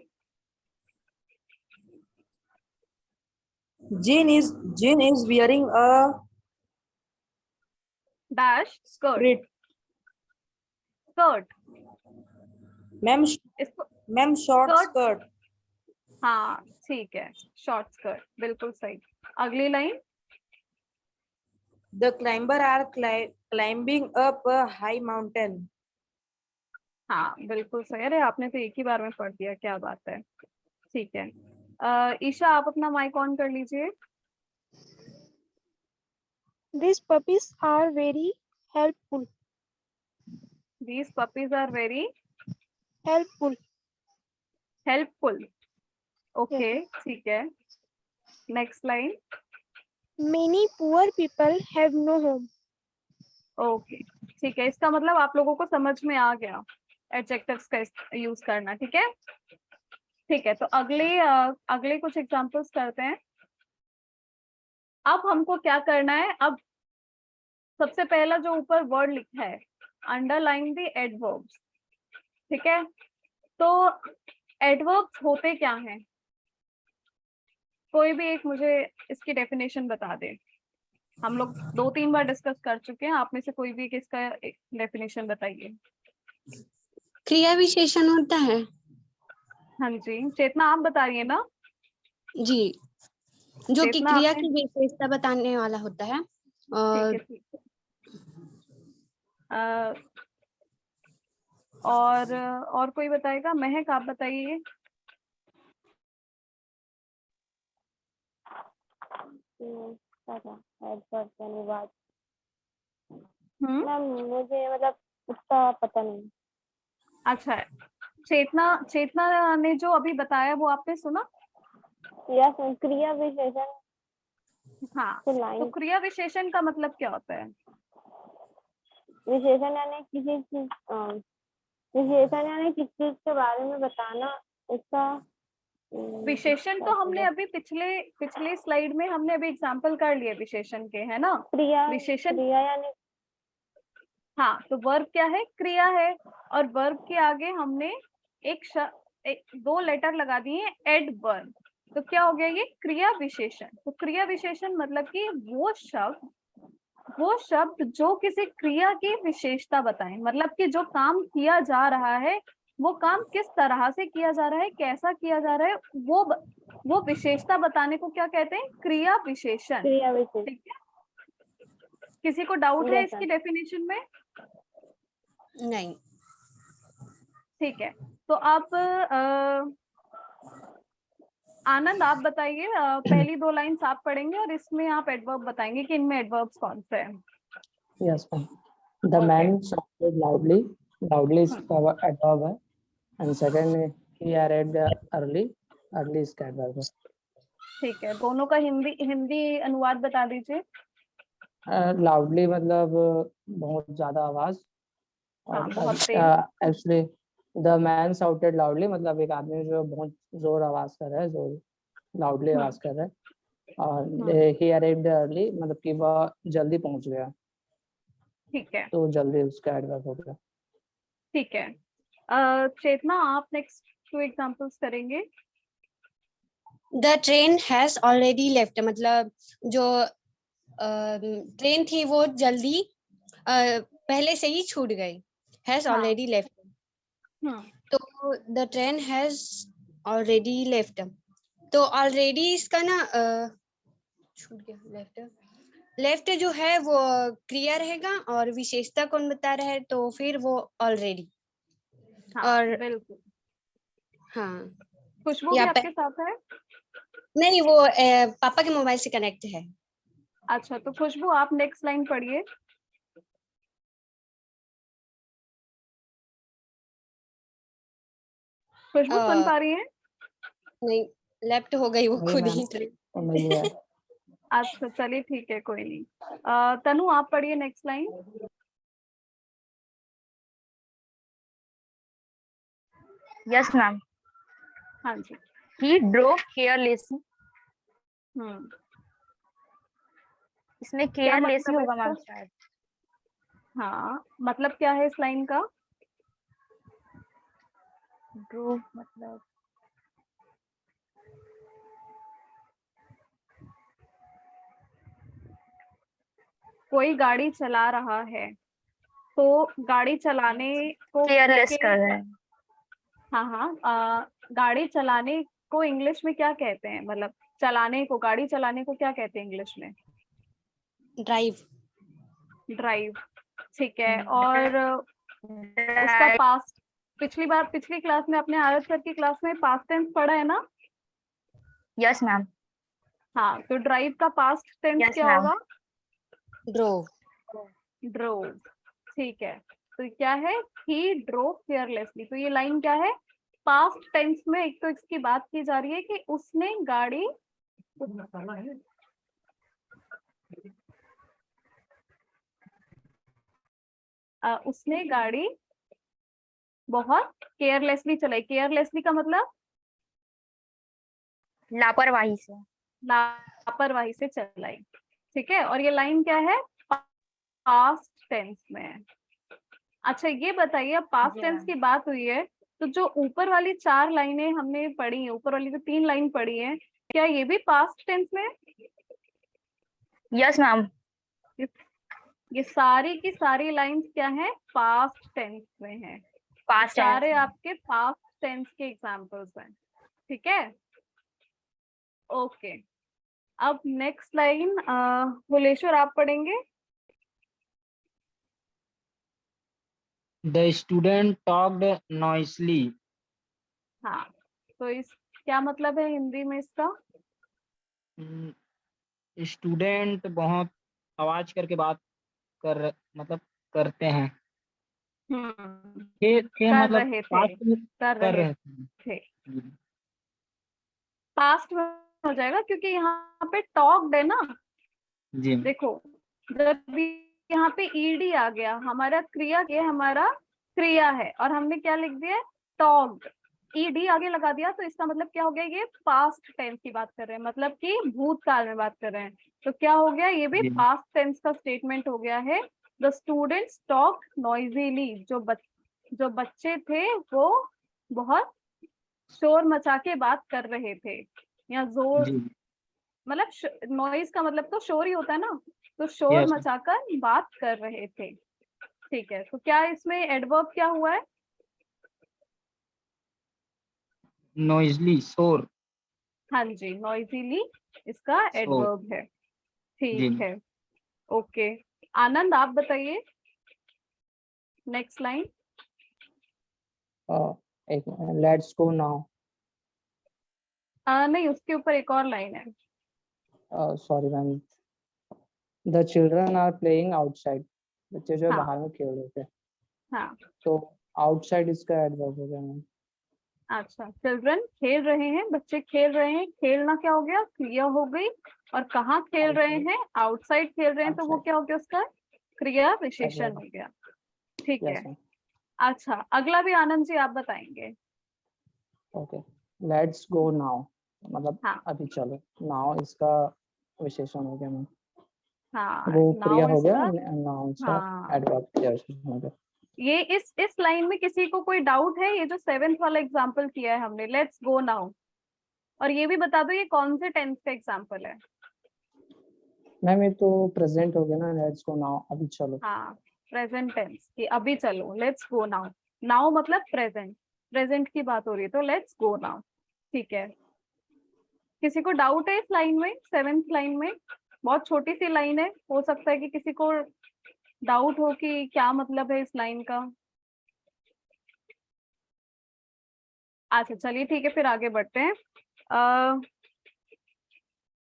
Jin is wearing a dash skirt. skirt. Skirt, ma'am इसको मैम शॉर्ट Skirt. स्कर्ट। हाँ ठीक है, शॉर्ट स्कर्ट, बिल्कुल सही। अगली line. The climber are climbing up a high mountain. हाँ बिल्कुल सही। अरे आपने तो एक ही बार में पढ़ दिया, क्या बात है। ठीक है, ईशा आप अपना माइक ऑन कर लीजिए। These puppies are very helpful. These puppies are very Helpful. helpful. Okay ठीक है, next line. Many poor people have no home. Okay ठीक है, इसका मतलब आप लोगों को समझ में आ गया एडजेक्टिव्स का यूज करना। ठीक है, ठीक है। तो अगले कुछ एग्जांपल्स करते हैं। अब हमको क्या करना है? अब सबसे पहला जो ऊपर वर्ड लिखा है, अंडरलाइन द एडवर्ब्स। ठीक है, तो एडवर्ब्स होते क्या हैं? कोई भी एक मुझे इसकी डेफिनेशन बता दे। हम लोग 2-3 बार डिस्कस कर चुके हैं, आप में से कोई भी इसका डेफिनेशन बताइए। क्रिया विशेषण होता है। हाँ जी, चेतना आप बता रही है ना? जी, जो कि चेतना क्रिया आपने- की विशेषता बताने वाला होता है। और ठीक है, और कोई बताएगा? महक आप बताइए। मैम मुझे मतलब उसका पता नहीं। अच्छा, चेतना ने जो अभी बताया वो आपने सुना? यस मैम, क्रिया विशेषण। हाँ, तो तो लाइन क्रिया विशेषण का मतलब क्या होता है? विशेषण यानी किसी चीज विशेषण यानी किसी चीज के बारे में बताना। उसका विशेषण तो हमने अभी पिछले स्लाइड में हमने अभी एग्जांपल कर लिए विशेषण के, है ना? क्रिया विशेषण, क्रिया यानी हाँ, तो वर्ब क्या है? क्रिया है। और वर्ब के आगे हमने दो लेटर लगा दिए एडवर्ब, तो क्या हो गया? ये क्रिया विशेषण। तो क्रिया विशेषण मतलब कि वो शब्द जो किसी क्रिया की विशेषता बताएं, मतलब कि जो काम किया जा रहा है वो काम किस तरह से किया जा रहा है, कैसा किया जा रहा है, वो विशेषता बताने को क्या कहते हैं? क्रिया विशेषण। क्रिया विशेषण। ठीक है, किसी को डाउट है Yes, इसकी डेफिनेशन में? नहीं। ठीक है, तो आप आनंद आप बताइए। पहली 2 लाइन्स आप पढ़ेंगे और इसमें आप एडवर्ब बताएंगे कि इनमें एडवर्ब्स कौन से हैं। Yes, ma'am. The man shouted loudly. Loudly is our adverb है. And second, he arrived early. Early is adverb है. ठीक है, दोनों का हिंदी अनुवाद बता दीजिए। Loudly मतलब बहुत ज्यादा आवाज। हाँ, बहुत तेज। Actually, the man shouted loudly मतलब एक आदमी जो बहुत जोर आवाज कर रहा है, जोर लाउडली आवाज कर रहा है। और he arrived early मतलब कि वह जल्दी पहुंच गया। ठीक है, तो जल्दी उसका एडवर्ब हो गया। ठीक है। चेतना आप नेक्स्ट 2 एग्जांपल्स करेंगे। The train has already left मतलब जो ट्रेन थी वो जल्दी पहले से ही छूट गई। हैज ऑलरेडी लेफ्ट, तो the train has already left, तो ऑलरेडी इसका ना छूट गया। लेफ्ट जो है वो क्रिया रहेगा और विशेषता कौन बता रहा है, तो फिर वो ऑलरेडी। और बिल्कुल। हाँ, खुशबू भी आपके साथ है? नहीं, वो पापा के मोबाइल से कनेक्ट है। अच्छा, तो खुशबू आप नेक्स्ट लाइन पढ़िए। खुशबू सुन अ, पा रही हैं? नहीं, लेफ्ट हो गई वो नहीं खुद मैम, ही ट्रेन। वो नहीं है। अच्छा चलिए ठीक है, कोई नहीं। तनु आप पढ़िए नेक्स्ट लाइन। Yes, ma'am. हाँ जी। He drove carelessly. इसमें क्या careless ही मतलब है होगा मैम इसका? शायद। हाँ, मतलब क्या है इस लाइन का? Drove मतलब कोई गाड़ी चला रहा है, तो गाड़ी चलाने को careless कर रहे हैं। हाँ हाँ, गाड़ी चलाने को इंग्लिश में क्या कहते हैं? मतलब चलाने को, गाड़ी चलाने को क्या कहते हैं इंग्लिश में? ड्राइव। ड्राइव, ठीक है। और उसका पास्ट, पिछली क्लास में अपने आयत सर की क्लास में पास्ट टेंस पढ़ा है ना? Yes, ma'am. हाँ, तो ड्राइव का पास्ट टेंस Yes, क्या ma'am. होगा? ड्रोव। ड्रोव, ठीक है। तो क्या है? ही ड्रोव केयरलेसली। तो ये लाइन क्या है? पास्ट टेंस में एक तो इसकी बात की जा रही है कि उसने गाड़ी उसने गाड़ी बहुत केयरलेसली चलाई। केयरलेसली का मतलब लापरवाही से। लापरवाही से चलाई, ठीक है। और ये लाइन क्या है? पास्ट टेंस में है। अच्छा ये बताइए, अब पास्ट टेंस की बात हुई है, तो जो ऊपर वाली 4 लाइनें हमने पढ़ी है, ऊपर वाली जो 3 लाइन पढ़ी है, क्या ये भी पास्ट टेंस में है? Yes, ma'am. ये सारी की सारी लाइंस क्या है? पास्ट टेंस में है। Past सारे tense। आपके पास्ट टेंस के एग्जांपल्स हैं, ठीक है। ओके, अब नेक्स्ट लाइन भुलेश्वर आप पढ़ेंगे। The student talked noisily. हाँ, तो इस क्या मतलब है हिंदी में इसका? स्टूडेंट बहुत आवाज करके बात मतलब करते हैं। थे कर मतलब रहे थे, पास्ट में कर कर रहे रहे थे। थे। पास्ट में हो जाएगा क्योंकि यहाँ पे टॉक्ड है ना। जी देखो, जब भी यहाँ पे ईडी आ गया, हमारा क्रिया के हमारा क्रिया है, और हमने क्या लिख दिया? टॉक्ड। ईडी आगे लगा दिया, तो इसका मतलब क्या हो गया? ये पास्ट टेंस की बात कर रहे हैं, मतलब कि भूतकाल में बात कर रहे हैं। तो क्या हो गया? ये भी जी पास्ट टेंस का स्टेटमेंट हो गया है। The students talk noisily. जो बच्चे थे वो बहुत शोर मचा के बात कर रहे थे, या जोर, जी मतलब नॉइज का मतलब तो शोर ही होता है ना, तो शोर यस मचाकर बात कर रहे थे, ठीक है। तो क्या इसमें एडवर्ब क्या हुआ है? नॉइजली शोर। हाँ जी, नॉइजीली इसका शोर एडवर्ब है, जी ठीक है। ओके, आनंद आप बताइए नेक्स्ट लाइन। एक लेट्स गो नाउ। नहीं, उसके ऊपर एक और लाइन है। Sorry ma'am, the children are playing outside. बच्चे जो है हाँ बाहर में खेल रहे थे, हाँ, तो आउटसाइड इसका एडवर्ब हो गया मैम। अच्छा, चिल्ड्रन खेल रहे हैं, बच्चे खेल रहे हैं। खेलना क्या हो गया? क्रिया हो गई। और कहाँ खेल रहे हैं? आउटसाइड खेल रहे हैं, तो वो आउटसाइड क्या हो गया? उसका क्रिया विशेषण एडवर्ब। हो गया, ठीक है। Yes ma'am. अच्छा, अगला भी आनंद जी आप बताएंगे। ओके, लेट्स गो नाउ मतलब हाँ अभी चलो। नाउ इसका विशेषण हो गया मैम। हाँ, वो क्रिया नाउ हो गया, इसका, नाउन सा हाँ। एडवर्ब क्रिया विशेषण हो गया। ये इस लाइन में किसी को कोई डाउट है? ये जो 7th वाला एग्जाम्पल किया है हमने, लेट्स गो नाउ, और ये भी बता दो ये कौन से टेंस का एग्जाम्पल है? मैम ये तो प्रेजेंट हो गया ना, लेट्स गो नाउ अभी चलो। हाँ, प्रेजेंट टेंस कि अभी चलो, लेट्स गो नाउ। नाउ मतलब प्रेजेंट, प्रेजेंट की बात हो रही है, तो लेट्स गो नाउ, ठीक है। किसी को डाउट है इस लाइन में? 7th लाइन में बहुत छोटी सी लाइन है, हो सकता है कि किसी को डाउट हो कि क्या मतलब है इस लाइन का। अच्छा चलिए ठीक है, फिर आगे बढ़ते हैं।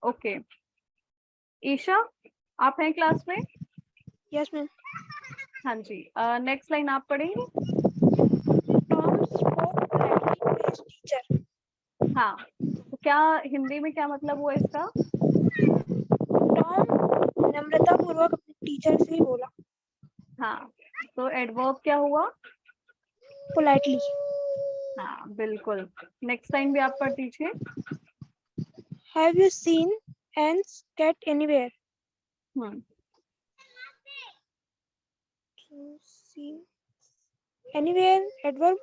ओके, ईशा आप हैं क्लास में? Yes ma'am. हाँ जी, नेक्स्ट लाइन आप पढ़ेंगे। Tom spoke teacher. हाँ, तो क्या हिंदी में क्या मतलब हुआ इसका? टॉम नम्रता पूर्वक अपने टीचर से बोला। हाँ, तो एडवर्ब क्या हुआ? पोलाइटली। हाँ बिल्कुल। नेक्स्ट टाइम भी आप पढ़ दीजिए। Have you seen Anne's cat anywhere? Seen anywhere adverb.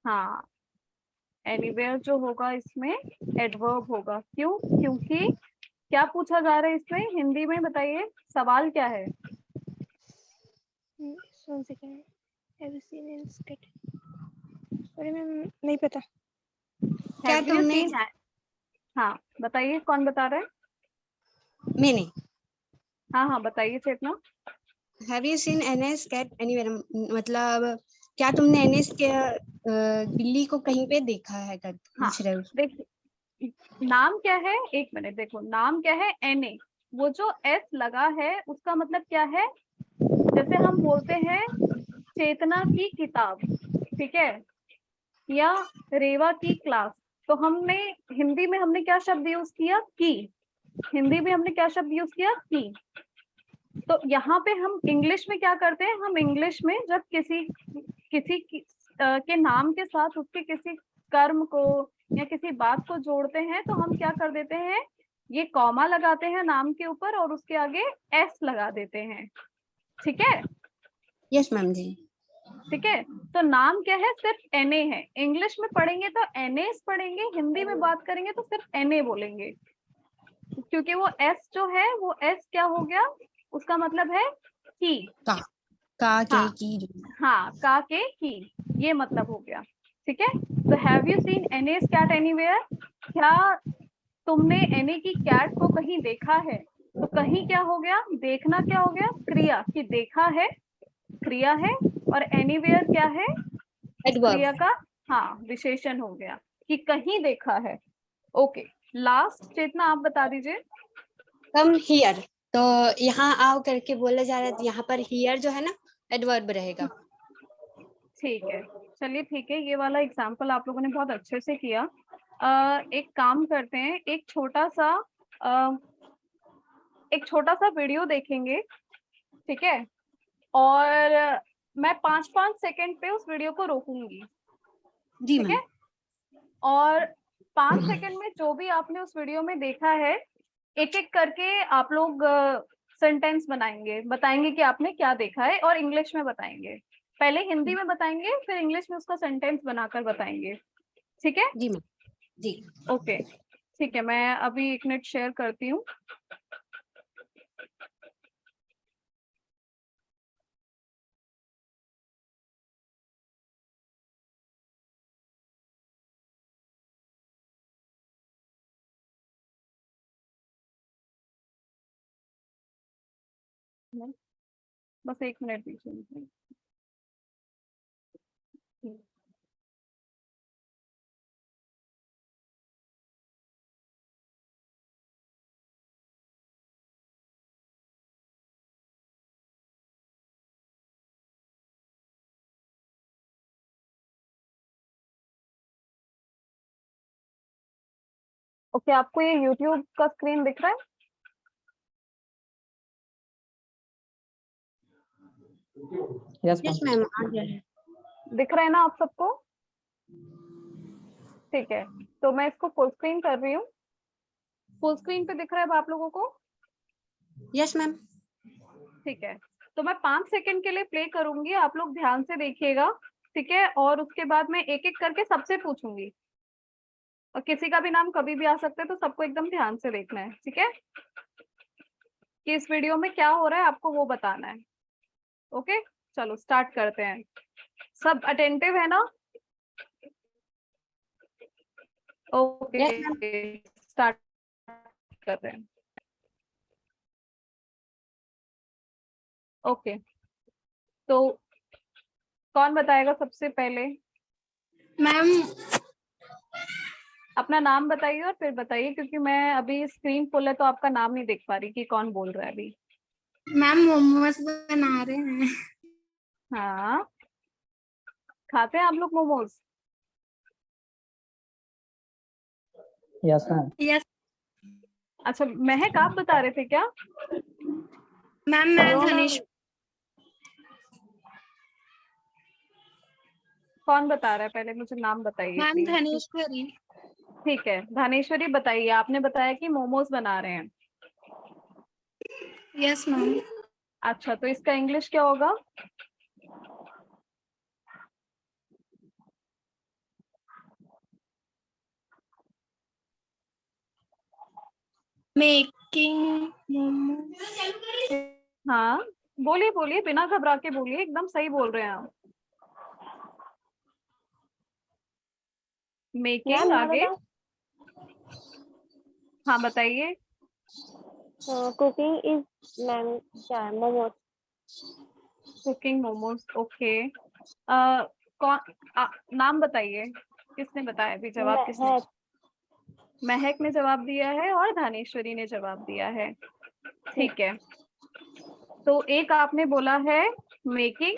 हाँ, एनीवेयर जो होगा इसमें एडवर्ब होगा। क्यों? क्योंकि क्या पूछा जा रहा है इसमें हिंदी में, बताइए सवाल क्या है? Have you seen Anne's cat? Sorry ma'am, नहीं पता। क्या Have you तुमने seen हाँ बताइए, कौन बता रहा है? मैंने हाँ हाँ बताइए Chetna. Have you seen NS cat anywhere, मतलब क्या तुमने एनएस के बिल्ली को कहीं पे देखा है कर हाँ पूछ रहे हो। देखिए, नाम क्या है, एक मिनट, देखो नाम क्या है, एनए। वो जो एस लगा है उसका मतलब क्या है? जैसे हम बोलते हैं चेतना की किताब, ठीक है, या रेवा की क्लास, तो हमने हिंदी में हमने क्या शब्द यूज किया? की। हिंदी में हमने क्या शब्द यूज किया? की। तो यहाँ पे हम इंग्लिश में क्या करते हैं? हम इंग्लिश में जब के नाम के साथ उसके किसी कर्म को या किसी बात को जोड़ते हैं तो हम क्या कर देते हैं? ये कॉमा लगाते हैं नाम के ऊपर और उसके आगे एस लगा देते हैं। ठीक है? यस मैम जी। ठीक है, तो नाम क्या है? सिर्फ एनए है। इंग्लिश में पढ़ेंगे तो एनएस पढ़ेंगे, हिंदी में बात करेंगे तो सिर्फ एनए बोलेंगे, क्योंकि वो एस जो है वो एस क्या हो गया? उसका मतलब है की। का के हाँ की। हाँ, का के की, ये मतलब हो गया। ठीक है, तो have you seen Annie's cat anywhere? क्या तुमने एनी की कैट को कहीं देखा है? तो कहीं क्या हो गया? देखना क्या हो गया? क्रिया, कि देखा है क्रिया है, और एनीवेयर क्या है? उस क्रिया एडवर्ब। का हाँ विशेषण हो गया कि कहीं देखा है। ओके, लास्ट चेतना आप बता दीजिए। कम हियर, तो यहाँ आओ करके बोला जा रहा है, तो यहाँ पर हियर जो है ना एडवर्ब रहेगा। ठीक है, चलिए ठीक है, ये वाला एग्जाम्पल आप लोगों ने बहुत अच्छे से किया। एक काम करते हैं, एक छोटा सा वीडियो देखेंगे, ठीक है, और मैं 5-5 सेकंड पे उस वीडियो को रोकूंगी, जी ठीक मैम। है, और 5 सेकंड में जो भी आपने उस वीडियो में देखा है एक एक करके आप लोग सेंटेंस बनाएंगे, बताएंगे कि आपने क्या देखा है, और इंग्लिश में बताएंगे। पहले हिंदी में बताएंगे, फिर इंग्लिश में उसका सेंटेंस बनाकर बताएंगे। ठीक है? जी मैम जी। ओके ठीक है, मैं अभी 1 मिनट शेयर करती हूँ। बस 1 मिनट दीजिए मुझे। ओके, आपको ये YouTube का स्क्रीन दिख रहा है? यस यस मैम आ गया है। दिख रहा है ना आप सबको? ठीक है, तो मैं इसको फुल स्क्रीन कर रही हूँ। फुल स्क्रीन पे दिख रहा है अब आप लोगों को? Yes ma'am. ठीक है, तो मैं 5 सेकंड के लिए प्ले करूंगी, आप लोग ध्यान से देखिएगा, ठीक है, और उसके बाद मैं एक एक करके सबसे पूछूंगी, और किसी का भी नाम कभी भी आ सकता है, तो सबको एकदम ध्यान से देखना है, ठीक है, कि इस वीडियो में क्या हो रहा है आपको वो बताना है। ओके, चलो स्टार्ट करते हैं। सब अटेंटिव है ना? ओके स्टार्ट करते हैं। ओके, तो कौन बताएगा सबसे पहले? मैम अपना नाम बताइए और फिर बताइए, क्योंकि मैं अभी स्क्रीन फुल है तो आपका नाम नहीं देख पा रही कि कौन बोल रहा है अभी। मैम मोमोज बना रहे हैं। हाँ, खाते हैं आप लोग मोमोज? Yes ma'am. यस अच्छा महक आप बता रहे थे क्या? मैम। मैं नो धनेश। कौन बता रहा है पहले मुझे नाम बताइए मैम प्लीज। धनेश्वरी। ठीक है धानेश्वरी बताइए, आपने बताया कि मोमोज बना रहे हैं। Yes ma'am. अच्छा तो इसका इंग्लिश क्या होगा? मेकिंग मोमो। हाँ बोलिए बोलिए, बिना घबरा के बोलिए, एकदम सही बोल रहे हैं आप। मेकिंग मैम मैं आगे। बताऊं? हाँ बताइए। कुकिंग इज मैम क्या है? मोमोज। Cooking momos, okay. कौन नाम बताइए, किसने बताया अभी? जवाब किसने? महक। महक ने जवाब दिया है और धानेश्वरी ने जवाब दिया है। ठीक है तो एक आपने बोला है मेकिंग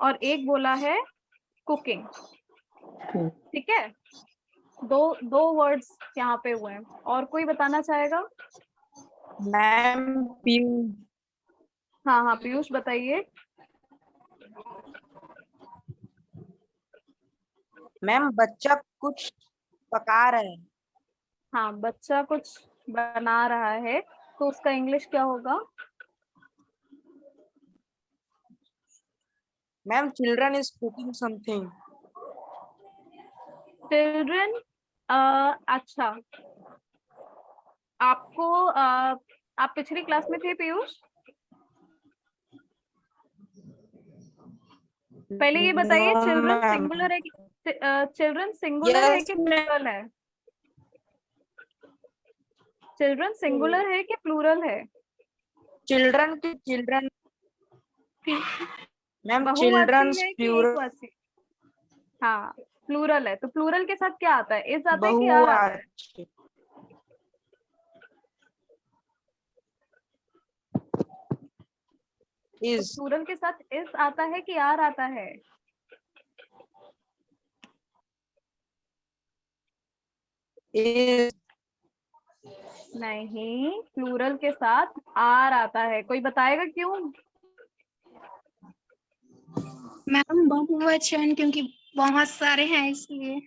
और एक बोला है कुकिंग। ठीक है, दो दो वर्ड्स यहाँ पे हुए हैं। और कोई बताना चाहेगा? मैम पीयूष। हाँ हाँ पीयूष बताइए। मैम बच्चा कुछ पका रहा है। हाँ बच्चा कुछ बना रहा है तो उसका इंग्लिश क्या होगा? Ma'am children is cooking something. Children, अच्छा आपको आप पिछली क्लास में थे पीयूष? पहले ये बताइए No, चिल्ड्रन मैम। सिंगुलर है कि चिल्ड्रन सिंगुलर है Yes, कि प्लूरल है? चिल्ड्रन सिंगुलर है कि प्लूरल है? चिल्ड्रन की चिल्ड्रन। मैम बहुवाची चिल्ड्रंस है कि प्लूरल। एकवाची? हाँ प्लूरल है तो प्लूरल के साथ क्या आता है? इज आता है कि आर आता है? बहुवाची। तो इज प्लूरल के साथ इज आता है कि आर आता है? इज नहीं, प्लूरल के साथ आर आता है। कोई बताएगा क्यों? मैम बहुवचन क्योंकि बहुत सारे हैं इसलिए।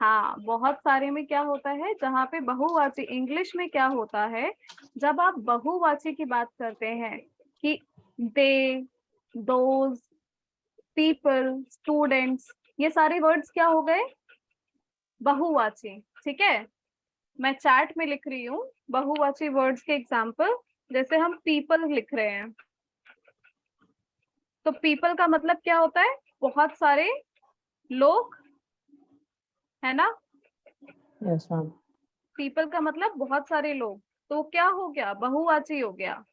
हाँ बहुत सारे में क्या होता है, जहाँ पे बहुवाची, इंग्लिश में क्या होता है जब आप बहुवाची की बात करते हैं कि दे, दोज, पीपल, स्टूडेंट्स, ये सारे वर्ड्स क्या हो गए? बहुवाची। ठीक है, मैं चैट में लिख रही हूँ बहुवाची वर्ड्स के एग्जाम्पल। जैसे हम पीपल लिख रहे हैं तो पीपल का मतलब क्या होता है? बहुत सारे लोग, है ना? Yes ma'am. पीपल का मतलब बहुत सारे लोग, तो क्या हो गया? बहुवाची हो गया।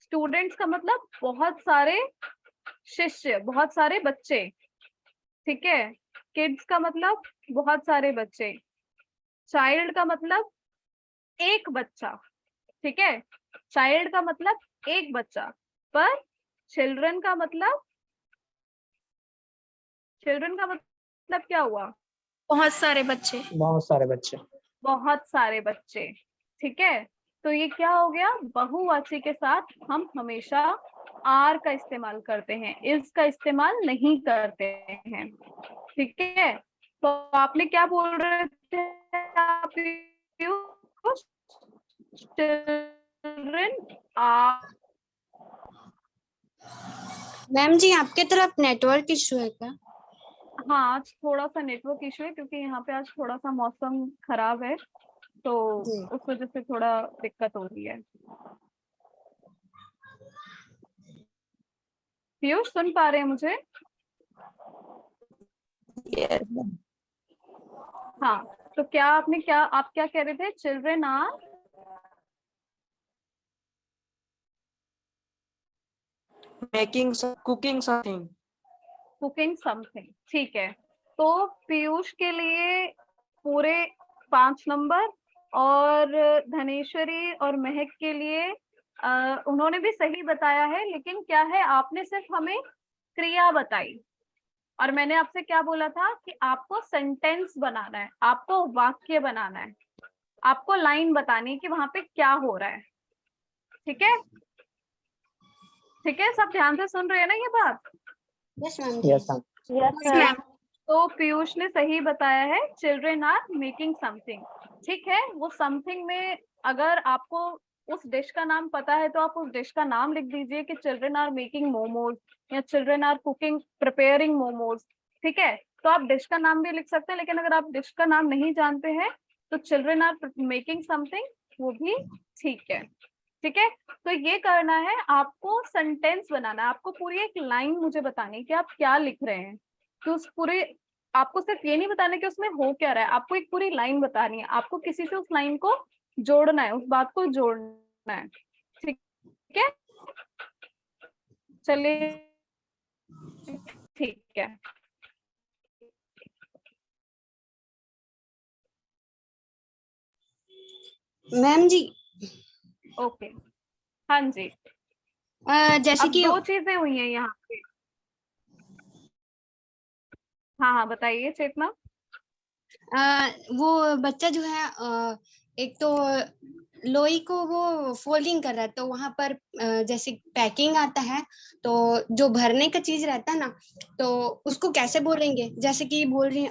स्टूडेंट्स का मतलब बहुत सारे शिष्य, बहुत सारे बच्चे। ठीक है, किड्स का मतलब बहुत सारे बच्चे। चाइल्ड का मतलब एक बच्चा। ठीक है, चाइल्ड का मतलब एक बच्चा, पर चिल्ड्रन का मतलब क्या हुआ? बहुत सारे बच्चे। बहुत सारे बच्चे। बहुत सारे बच्चे। ठीक है, तो ये क्या हो गया? बहुवाची के साथ हम हमेशा आर का इस्तेमाल करते हैं, इज का इस्तेमाल नहीं करते हैं। ठीक है, तो आपने क्या बोल रहे थे? Children are. मैम जी आपके तरफ नेटवर्क इशू है क्या? हाँ आज थोड़ा सा नेटवर्क इशू है क्योंकि यहाँ पे आज थोड़ा सा मौसम खराब है तो जी। उस वजह से थोड़ा दिक्कत हो रही है। पीयूष सुन पा रहे हैं मुझे? yes, ma'am. हाँ तो क्या आपने आप क्या कह रहे थे? Children are making cooking something. Cooking something. ठीक है, तो पीयूष के लिए पूरे 5 नंबर और धनेश्वरी और महक के लिए उन्होंने भी सही बताया है, लेकिन क्या है आपने सिर्फ हमें क्रिया बताई और मैंने आपसे क्या बोला था कि आपको सेंटेंस बनाना है, आपको वाक्य बनाना है। आपको लाइन बतानी है कि वहां पे क्या हो रहा है। ठीक है, ठीक है, सब ध्यान से सुन रहे हैं ना ये बात? Yes ma'am. Yes ma'am. Yes ठीक है, मैम। तो पीयूष ने सही बताया है, चिल्ड्रेन आर मेकिंग समथिंग। ठीक है, वो समथिंग में अगर आपको उस डिश का नाम पता है तो आप उस डिश का नाम लिख दीजिए कि चिल्ड्रेन आर मेकिंग मोमोज या children are cooking preparing momos. ठीक है, तो आप डिश का नाम भी लिख सकते हैं, लेकिन अगर आप डिश का नाम नहीं जानते हैं तो चिल्ड्रेन आर मेकिंग समथिंग वो भी ठीक है। ठीक है, तो ये करना है, आपको सेंटेंस बनाना है, आपको पूरी एक लाइन मुझे बतानी है कि आप क्या लिख रहे हैं। तो उस पूरे, आपको सिर्फ ये नहीं बताना कि उसमें हो क्या रहा है, आपको एक पूरी लाइन बतानी है, आपको किसी से उस लाइन को जोड़ना है, उस बात को जोड़ना है। ठीक है, चलिए ठीक है। मैम जी ओके, हाँ जी। जैसे अब कि दो चीजें हुई हैं यहाँ पे। हाँ हाँ बताइए चेतना। वो बच्चा जो है एक तो लोई को वो फोल्डिंग कर रहा है, तो वहां पर जैसे पैकिंग आता है, तो जो भरने का चीज रहता है ना, तो उसको कैसे बोलेंगे? जैसे कि बोल रही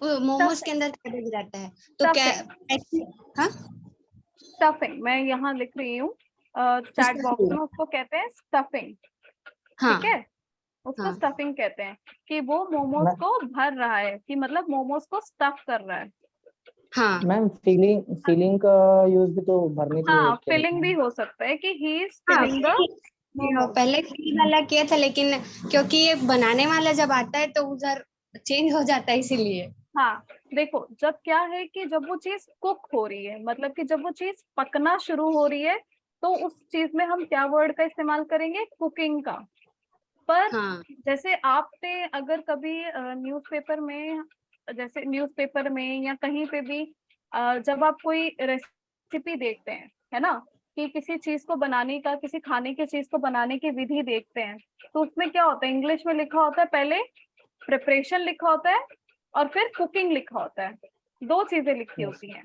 मोमोज के अंदर कैबेज रहता है, तो क्या हाँ स्टफिंग, मैं यहाँ लिख रही हूँ चैट बॉक्स में, उसको कहते हैं स्टफिंग। हाँ, ठीक है, उसको हाँ। स्टफिंग कहते हैं कि वो मोमोज को भर रहा है, कि मतलब मोमोज को स्टफ कर रहा है। हाँ मैम फीलिंग का यूज भी तो भरने के लिए हाँ, होते हैं। फिलिंग भी हो सकता है कि ही इज हाँ, फिलिंग द मोमोज। पहले फील वाला किया था, लेकिन क्योंकि ये बनाने वाला जब आता है तो उधर चेंज हो जाता है, इसीलिए। हाँ, देखो जब क्या है कि जब वो चीज कुक हो रही है, मतलब कि जब वो चीज पकना शुरू हो रही है, तो उस चीज में हम क्या वर्ड का इस्तेमाल करेंगे? कुकिंग का। पर हाँ जैसे आपने अगर कभी न्यूज़पेपर में, जैसे न्यूज़पेपर में या कहीं पे भी जब आप कोई रेसिपी देखते हैं, है ना, कि किसी चीज को बनाने का, किसी खाने की चीज को बनाने की विधि देखते हैं, तो उसमें क्या होता है? इंग्लिश में लिखा होता है, पहले प्रिपरेशन लिखा होता है और फिर कुकिंग लिखा होता है, दो चीजें लिखी होती हैं।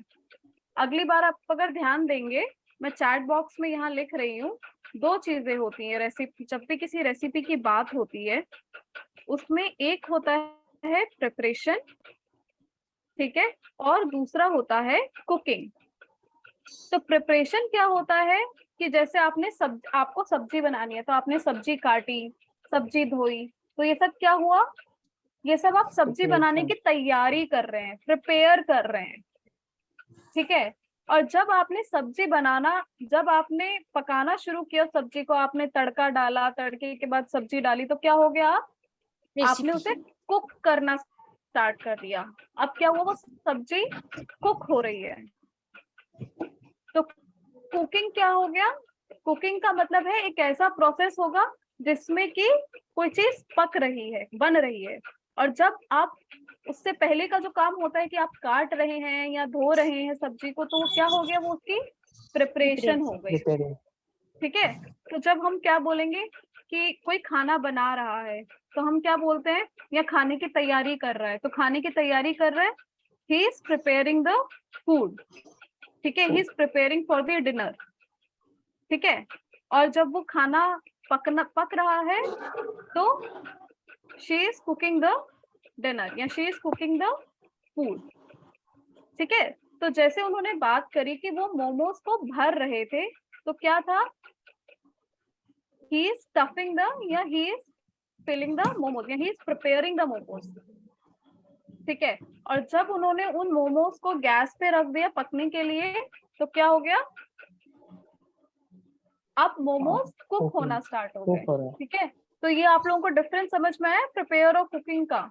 अगली बार आप अगर ध्यान देंगे, मैं चैट बॉक्स में यहाँ लिख रही हूँ, दो चीजें होती हैं रेसिपी, जब भी किसी रेसिपी की बात होती है उसमें एक होता है प्रिपरेशन, ठीक है, और दूसरा होता है कुकिंग। तो प्रिपरेशन क्या होता है कि जैसे आपको सब्जी बनानी है, तो आपने सब्जी काटी, सब्जी धोई, तो ये सब क्या हुआ? ये सब आप सब्जी बनाने की तैयारी कर रहे हैं, प्रिपेयर कर रहे हैं। ठीक है, और जब आपने सब्जी बनाना, जब आपने पकाना शुरू किया सब्जी को, आपने तड़का डाला, तड़के के बाद सब्जी डाली, तो क्या हो गया? आपने उसे कुक करना स्टार्ट कर दिया। अब क्या हुआ? वो सब्जी कुक हो रही है। तो कुकिंग क्या हो गया? कुकिंग का मतलब है एक ऐसा प्रोसेस होगा जिसमें कि कोई चीज पक रही है, बन रही है। और जब आप, उससे पहले का जो काम होता है कि आप काट रहे हैं या धो रहे हैं सब्जी को, तो वो क्या हो गया? वो उसकी प्रिपरेशन हो गई। ठीक है, तो जब हम क्या बोलेंगे कि कोई खाना बना रहा है, तो हम क्या बोलते हैं? या खाने की तैयारी कर रहा है, तो खाने की तैयारी कर रहा है, he is preparing the food. ठीक है, he is preparing for the dinner. ठीक है, और जब वो खाना पक रहा है, तो she is cooking the dinner या she is cooking the food. ठीक है, तो जैसे उन्होंने बात करी कि वो मोमोज को भर रहे थे, तो क्या था? he is stuffing the, या he is filling the momos, या he is preparing the momos। ठीक है, और जब उन्होंने उन मोमोज को गैस पे रख दिया पकने के लिए, तो क्या हो गया? अब मोमोज कुक होना स्टार्ट हो गए। ठीक है, तो ये आप लोगों को डिफरेंस समझ में आया प्रिपेयर और कुकिंग का?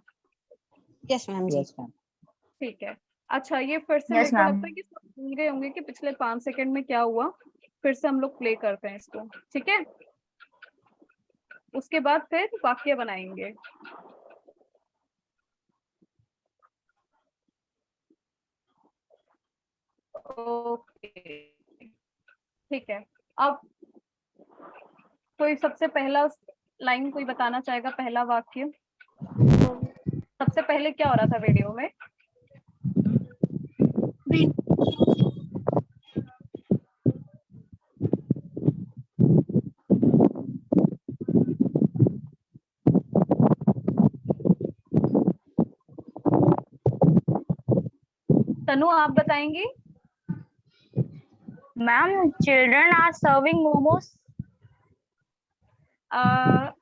यस मैम जी। ठीक है, अच्छा, ये फिर से Yes, मेरे को ma'am. लगता है कि सब भूल गए होंगे कि पिछले 5 सेकंड में क्या हुआ। फिर से हम लोग प्ले करते हैं इसको, ठीक है? उसके बाद फिर वाक्य बनाएंगे। ओके, ठीक है। अब कोई सबसे पहला लाइन कोई बताना चाहेगा? पहला वाक्य, सबसे पहले क्या हो रहा था वीडियो में? तनु आप बताएंगी? Ma'am children are serving momos.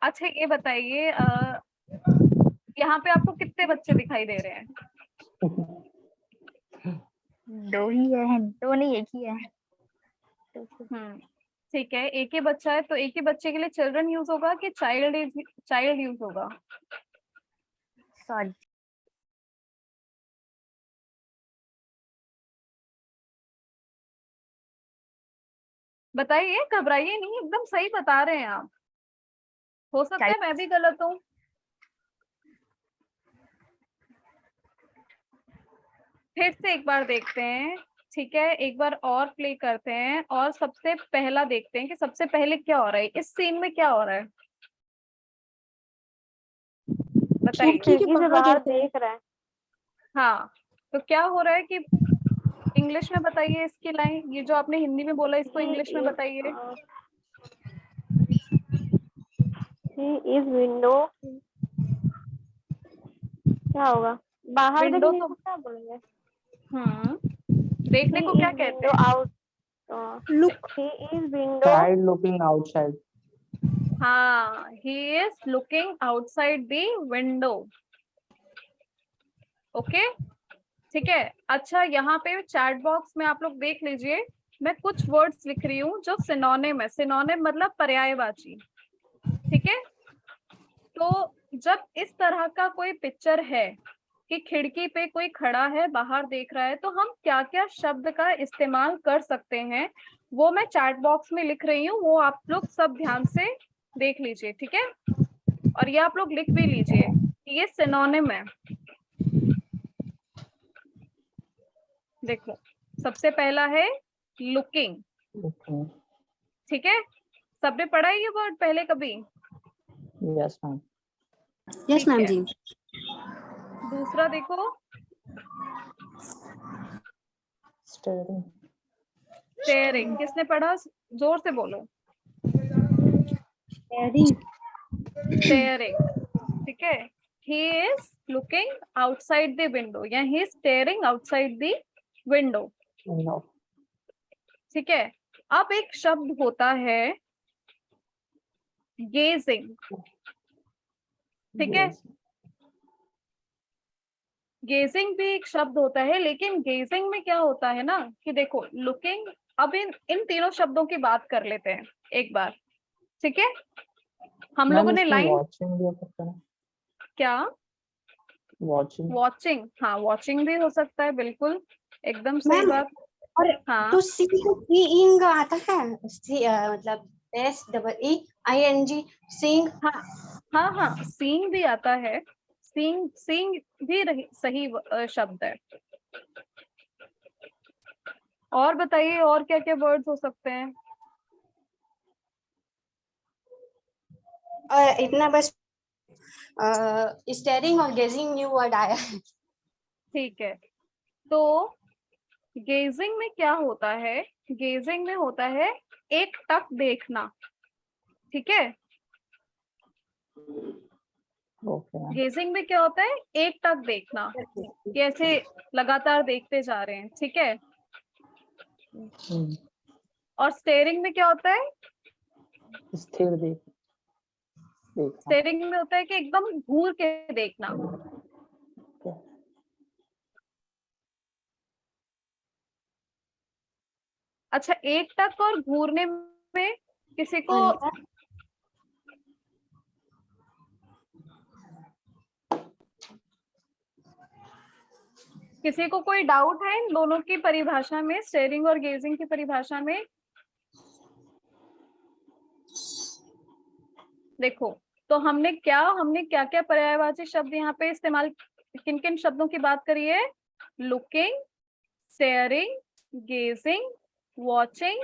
अच्छा ये बताइए, यहाँ पे आपको कितने बच्चे दिखाई दे रहे हैं? दो ही है, दो नहीं एक ही है। ठीक है, एक ही बच्चा है तो एक ही बच्चे के लिए चिल्ड्रन यूज होगा कि चाइल्ड यूज होगा? सॉरी। बताइए, घबराइए नहीं, एकदम सही बता रहे हैं आप। हो सकता है मैं भी गलत हूँ। फिर से एक बार देखते हैं, ठीक है, एक बार और प्ले करते हैं और सबसे पहला देखते हैं कि सबसे पहले क्या हो रहा है, इस सीन में क्या हो रहा है। बताइए। खिड़की से बाहर देख रहा है। हाँ, तो क्या हो रहा है कि इंग्लिश में बताइए इसकी लाइन, ये जो आपने हिंदी में बोला इसको इंग्लिश में बताइए। He is window, क्या होगा? बाहर विंडो देखने तो को क्या बोलेंगे? देखने को क्या कहते हैं? Out, look, he is window, Child looking outside. हाँ, he is looking outside the window. Okay, ठीक है। अच्छा, यहाँ पे चैट बॉक्स में आप लोग देख लीजिए, मैं कुछ वर्ड्स लिख रही हूँ जो सिनोनिम है। सिनोनिम मतलब पर्यायवाची, ठीक है। तो जब इस तरह का कोई पिक्चर है कि खिड़की पे कोई खड़ा है, बाहर देख रहा है, तो हम क्या क्या शब्द का इस्तेमाल कर सकते हैं वो मैं चैट बॉक्स में लिख रही हूँ, वो आप लोग सब ध्यान से देख लीजिए, ठीक है। और ये आप लोग लिख भी लीजिए कि ये सिनोनिम है। देखो, सबसे पहला है लुकिंग, ठीक है। सबने पढ़ा है ये वर्ड पहले कभी? Yes, ma'am. यस मैम जी। दूसरा देखो, Staring. स्टेयरिंग, किसने पढ़ा? जोर से बोलो। स्टेयरिंग, ठीक है। he is looking outside the window या he is staring outside the window, No. ठीक है। अब एक शब्द होता है गेजिंग, ठीक है। गेजिंग भी एक शब्द होता है, लेकिन गेजिंग में क्या होता है ना कि देखो, लुकिंग, अब इन तीनों शब्दों की बात कर लेते हैं एक बार, ठीक है। हम लोगों ने लाइन, वॉचिंग भी हो सकता है। क्या? वॉचिंग। वॉचिंग, हाँ, वॉचिंग भी हो सकता है, बिल्कुल एकदम सही बात। और हाँ, तो सी को सीइंग आता है, मतलब S double E I N G, seeing. हाँ हाँ, सीइंग भी आता है, सीइंग भी सही शब्द है। और बताइए, और क्या क्या वर्ड्स हो सकते हैं? इतना बस स्टेयरिंग और गेजिंग न्यू वर्ड आया है। ठीक है, तो गेजिंग में क्या होता है? गेजिंग में होता है एक टक देखना, ठीक है। गेजिंग में क्या होता है? एक टक देखना, कैसे लगातार देखते जा रहे हैं, ठीक है। और स्टेयरिंग में क्या होता है? स्थिर देखना। स्टेयरिंग में होता है कि एकदम घूर के देखना। अच्छा, एक टक और घूरने में किसी को कोई डाउट है इन दोनों की परिभाषा में, स्टेयरिंग और गेजिंग की परिभाषा में? देखो, तो हमने क्या क्या पर्यायवाची शब्द यहाँ पे इस्तेमाल, किन किन शब्दों की बात करी है? Looking, staring, gazing, watching,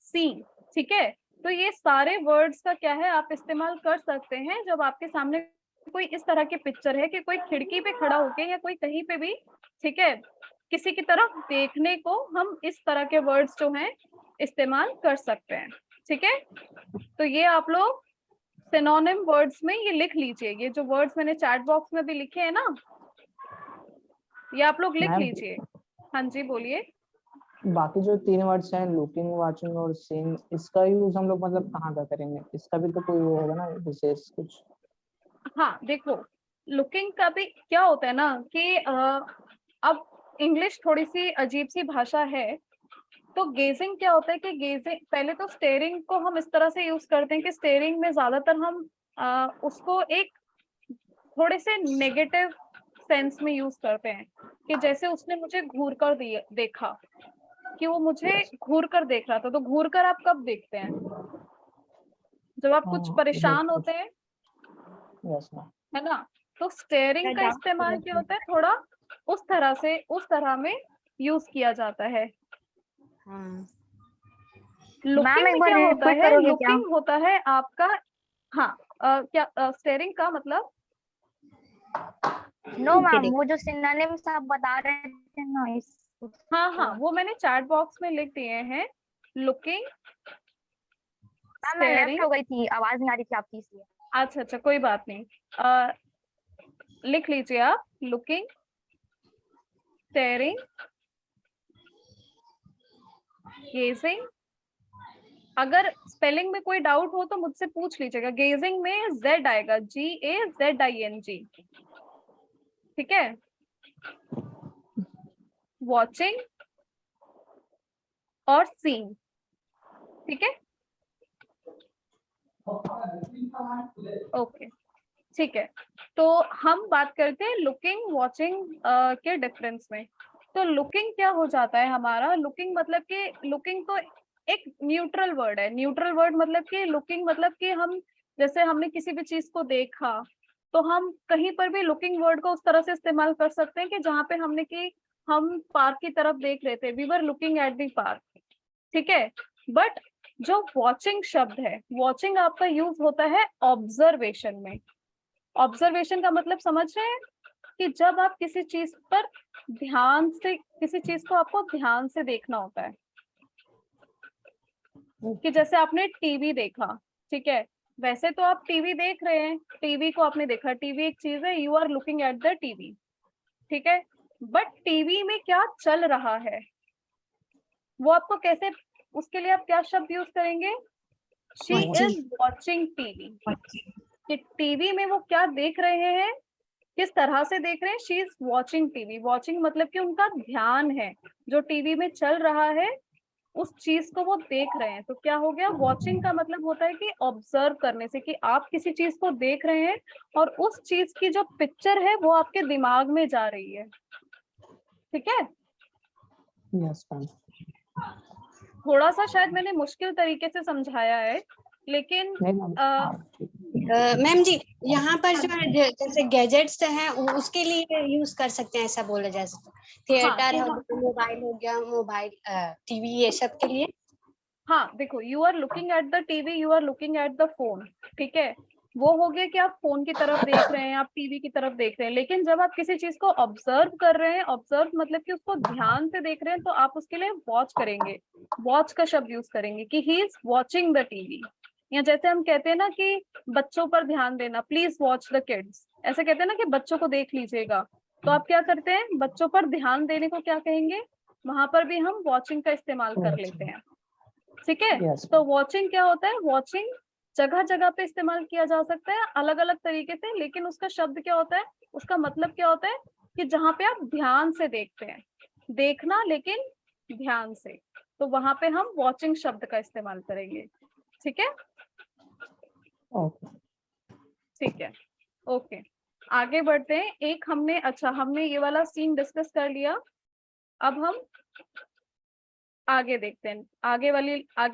seeing, ठीक है। तो ये सारे वर्ड्स का क्या है, आप इस्तेमाल कर सकते हैं जब आपके सामने कोई इस तरह की पिक्चर है कि कोई खिड़की पे खड़ा होके या कोई कहीं पे भी, ठीक है, किसी की तरफ देखने को हम इस तरह के वर्ड्स जो हैं इस्तेमाल कर सकते हैं। ठीक है, तो ये आप लोग सिनोनिम वर्ड्स में ये लिख लीजिए। ये जो वर्ड्स मैंने चैट बॉक्स में भी लिखे हैं ना, ये आप लोग लिख मैम लीजिए। हाँ जी बोलिए। बाकी जो 3 वर्ड्स हैं, लुकिंग, वाचिंग और सीइंग, इसका यूज हम लोग मतलब कहाँ का करेंगे? इसका भी तो कोई वो होगा ना विशेष कुछ? हाँ देखो, लुकिंग का भी क्या होता है ना कि अब इंग्लिश थोड़ी सी अजीब सी भाषा है, तो गेजिंग क्या होता है कि गेजिंग, पहले तो स्टेयरिंग को हम इस तरह से यूज करते हैं कि स्टेयरिंग में ज्यादातर हम उसको एक थोड़े से नेगेटिव सेंस में यूज करते हैं कि जैसे उसने मुझे घूर कर देखा, कि वो मुझे घूर कर देख रहा था। तो घूर कर आप कब देखते हैं? जब आप कुछ परेशान होते हैं, है ना? तो स्टेयरिंग का इस्तेमाल क्या होता है, थोड़ा उस तरह में यूज किया जाता है। लुकिंग में क्या होता है, लुकिंग होता है आपका, हाँ क्या स्टेयरिंग का मतलब? नो मैम, वो जो सिनोनिम्स आप बता रहे थे ना हाँ हाँ, वो मैंने चैट बॉक्स में लिख दिए हैं। लुकिंग, मैं लेफ्ट हो गई थी, आवाज नहीं आ रही थी आपकी इसलिए। अच्छा अच्छा, कोई बात नहीं, लिख लीजिए आप। Looking, staring, gazing. अगर स्पेलिंग में कोई डाउट हो तो मुझसे पूछ लीजिएगा। गेजिंग में जेड आएगा, GAZING। ठीक है। वॉचिंग और सीइंग। ठीक है, ओके ठीक है। तो हम बात करते हैं लुकिंग वॉचिंग के डिफरेंस में। तो लुकिंग क्या हो जाता है हमारा? लुकिंग मतलब कि लुकिंग तो एक न्यूट्रल वर्ड है। न्यूट्रल वर्ड मतलब कि लुकिंग मतलब कि हम जैसे हमने किसी भी चीज को देखा, तो हम कहीं पर भी लुकिंग वर्ड को उस तरह से इस्तेमाल कर सकते हैं कि जहाँ पे हमने कि हम पार्क की तरफ देख रहे थे, we were looking at the park. ठीक है, बट जो वॉचिंग शब्द है, वॉचिंग आपका यूज होता है ऑब्जर्वेशन में। ऑब्जर्वेशन का मतलब समझ रहे हैं कि जब आप किसी चीज पर ध्यान से, किसी चीज को आपको ध्यान से देखना होता है, कि जैसे आपने टीवी देखा, ठीक है, वैसे तो आप टीवी देख रहे हैं, टीवी को आपने देखा, टीवी एक चीज है, you are looking at the TV. ठीक है, बट टीवी में क्या चल रहा है वो आपको कैसे, उसके लिए आप क्या शब्द यूज करेंगे? She is watching TV. कि टीवी में वो क्या देख रहे हैं, किस तरह से देख रहे हैं? She is watching TV. Watching मतलब कि उनका ध्यान है, जो टीवी में चल रहा है उस चीज को वो देख रहे हैं। तो क्या हो गया? वॉचिंग का मतलब होता है कि ऑब्जर्व करने से, कि आप किसी चीज को देख रहे हैं और उस चीज की जो पिक्चर है वो आपके दिमाग में जा रही है। ठीक है, यस मैम। थोड़ा सा शायद मैंने मुश्किल तरीके से समझाया है, लेकिन मैम जी यहाँ पर जो जैसे गैजेट्स हैं उसके लिए यूज कर सकते हैं, ऐसा बोला जा सकता है। थिएटर हो गया, मोबाइल हो गया, मोबाइल टीवी, ये सब के लिए। हाँ देखो, you are looking at the TV, you are looking at the phone. ठीक है, वो हो गया कि आप फोन की तरफ देख रहे हैं, आप टीवी की तरफ देख रहे हैं। लेकिन जब आप किसी चीज को ऑब्जर्व कर रहे हैं, ऑब्जर्व मतलब कि उसको ध्यान से देख रहे हैं, तो आप उसके लिए वॉच करेंगे। वॉच का शब्द यूज करेंगे कि he is watching the TV. या जैसे हम कहते हैं ना कि बच्चों पर ध्यान देना, प्लीज वॉच द किड्स, ऐसे कहते हैं ना कि बच्चों को देख लीजिएगा। तो आप क्या करते हैं? बच्चों पर ध्यान देने को क्या कहेंगे? वहां पर भी हम वॉचिंग का इस्तेमाल कर लेते हैं। ठीक है, तो वॉचिंग क्या होता है? वॉचिंग जगह जगह पे इस्तेमाल किया जा सकता है अलग अलग तरीके से, लेकिन उसका शब्द क्या होता है, उसका मतलब क्या होता है कि जहाँ पे आप ध्यान से देखते हैं, देखना लेकिन ध्यान से, तो वहां पे हम वॉचिंग शब्द का इस्तेमाल करेंगे। ठीक है, ठीक है, ओके आगे बढ़ते हैं। एक हमने ये वाला सीन डिस्कस कर लिया। अब हम आगे देखते हैं, आगे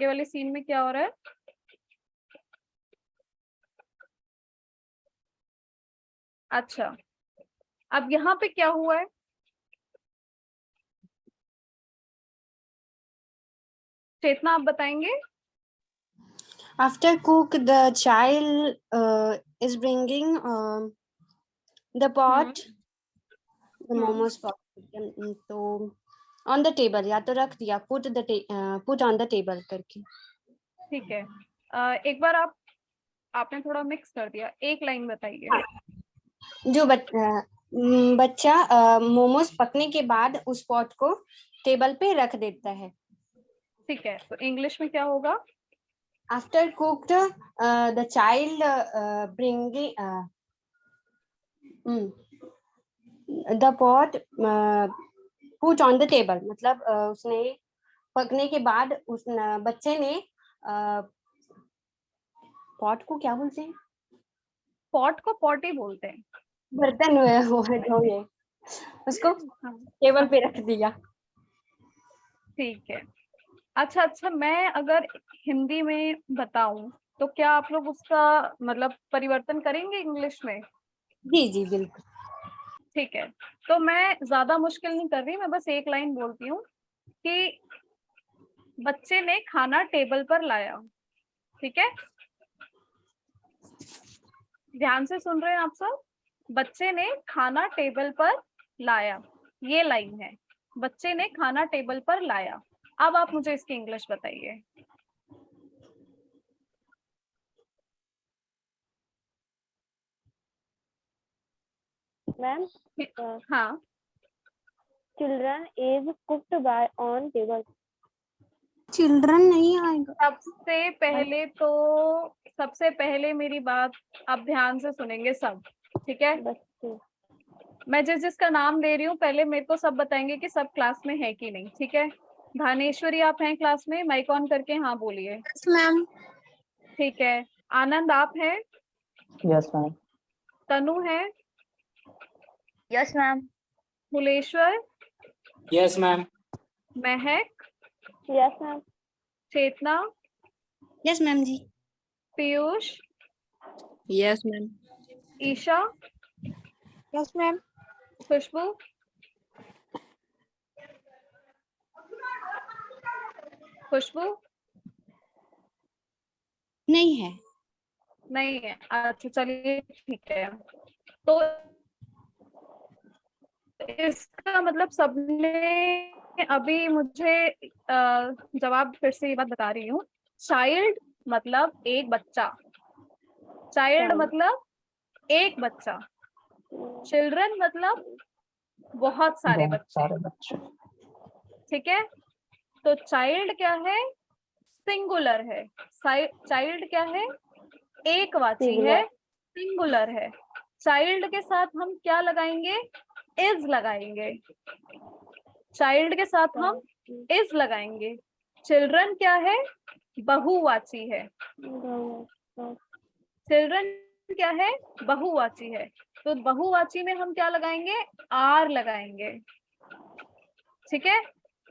वाली सीन में क्या हो रहा है। अच्छा, अब यहाँ पे क्या हुआ है? चेतना आप बताएंगे। After cook the child is bringing the pot, the momos pot. तो ऑन द टेबल, या तो रख दिया, पुट ऑन द टेबल करके। ठीक है, एक बार आपने थोड़ा मिक्स कर दिया, एक लाइन बताइए। जो बच्चा मोमोज पकने के बाद उस पॉट को टेबल पे रख देता है। ठीक है, तो इंग्लिश में क्या होगा? After cooked the child bringing the pot put on the table, मतलब उसने पकने के बाद उस बच्चे ने पॉट को क्या बोलते हैं? पॉट को पॉट ही बोलते हैं। बर्तन वो है जो ये, उसको टेबल पे रख दिया। ठीक है, अच्छा, मैं अगर हिंदी में बताऊं तो क्या आप लोग उसका मतलब परिवर्तन करेंगे इंग्लिश में? जी जी बिल्कुल। ठीक है, तो मैं ज्यादा मुश्किल नहीं कर रही, मैं बस एक लाइन बोलती हूँ कि बच्चे ने खाना टेबल पर लाया। ठीक है, ध्यान से सुन रहे हैं आप सब? बच्चे ने खाना टेबल पर लाया, ये लाइन है, बच्चे ने खाना टेबल पर लाया। अब आप मुझे इसकी इंग्लिश बताइए। मैम हाँ, children is cooked bye on table. Children नहीं आएगा। सबसे पहले मेरी बात आप ध्यान से सुनेंगे सब, ठीक है? बच्चे। मैं जिसका नाम दे रही हूँ पहले मेरे को सब बताएंगे कि सब क्लास में है कि नहीं, ठीक है? धानेश्वरी आप हैं क्लास में? माइक ऑन करके हाँ बोलिए। मैम। ठीक है, आनंद आप हैं? Yes ma'am. तनु है? Yes ma'am. Phuleshwar? Yes ma'am. Mahak? Yes ma'am. Chetna? Yes ma'am ji. Piyush? Yes ma'am. Isha? Yes ma'am. Khushboo? Khushboo नहीं है। नहीं है, अच्छा चलिए ठीक है। तो इसका मतलब सबने अभी मुझे जवाब फिर से ये बात बता रही हूँ। चाइल्ड मतलब एक बच्चा, चाइल्ड मतलब एक बच्चा, चिल्ड्रन मतलब बहुत सारे बहुत बच्चे, सारे बच्चे। ठीक है? तो चाइल्ड क्या है? सिंगुलर है। चाइल्ड क्या है? एकवाची है, सिंगुलर है। चाइल्ड के साथ हम क्या लगाएंगे? इज लगाएंगे। चाइल्ड के साथ हम इज लगाएंगे। चिल्ड्रन क्या है? बहुवाची है। चिल्ड्रन क्या है? बहुवाची है। तो बहुवाची में हम क्या लगाएंगे? आर लगाएंगे, ठीक है?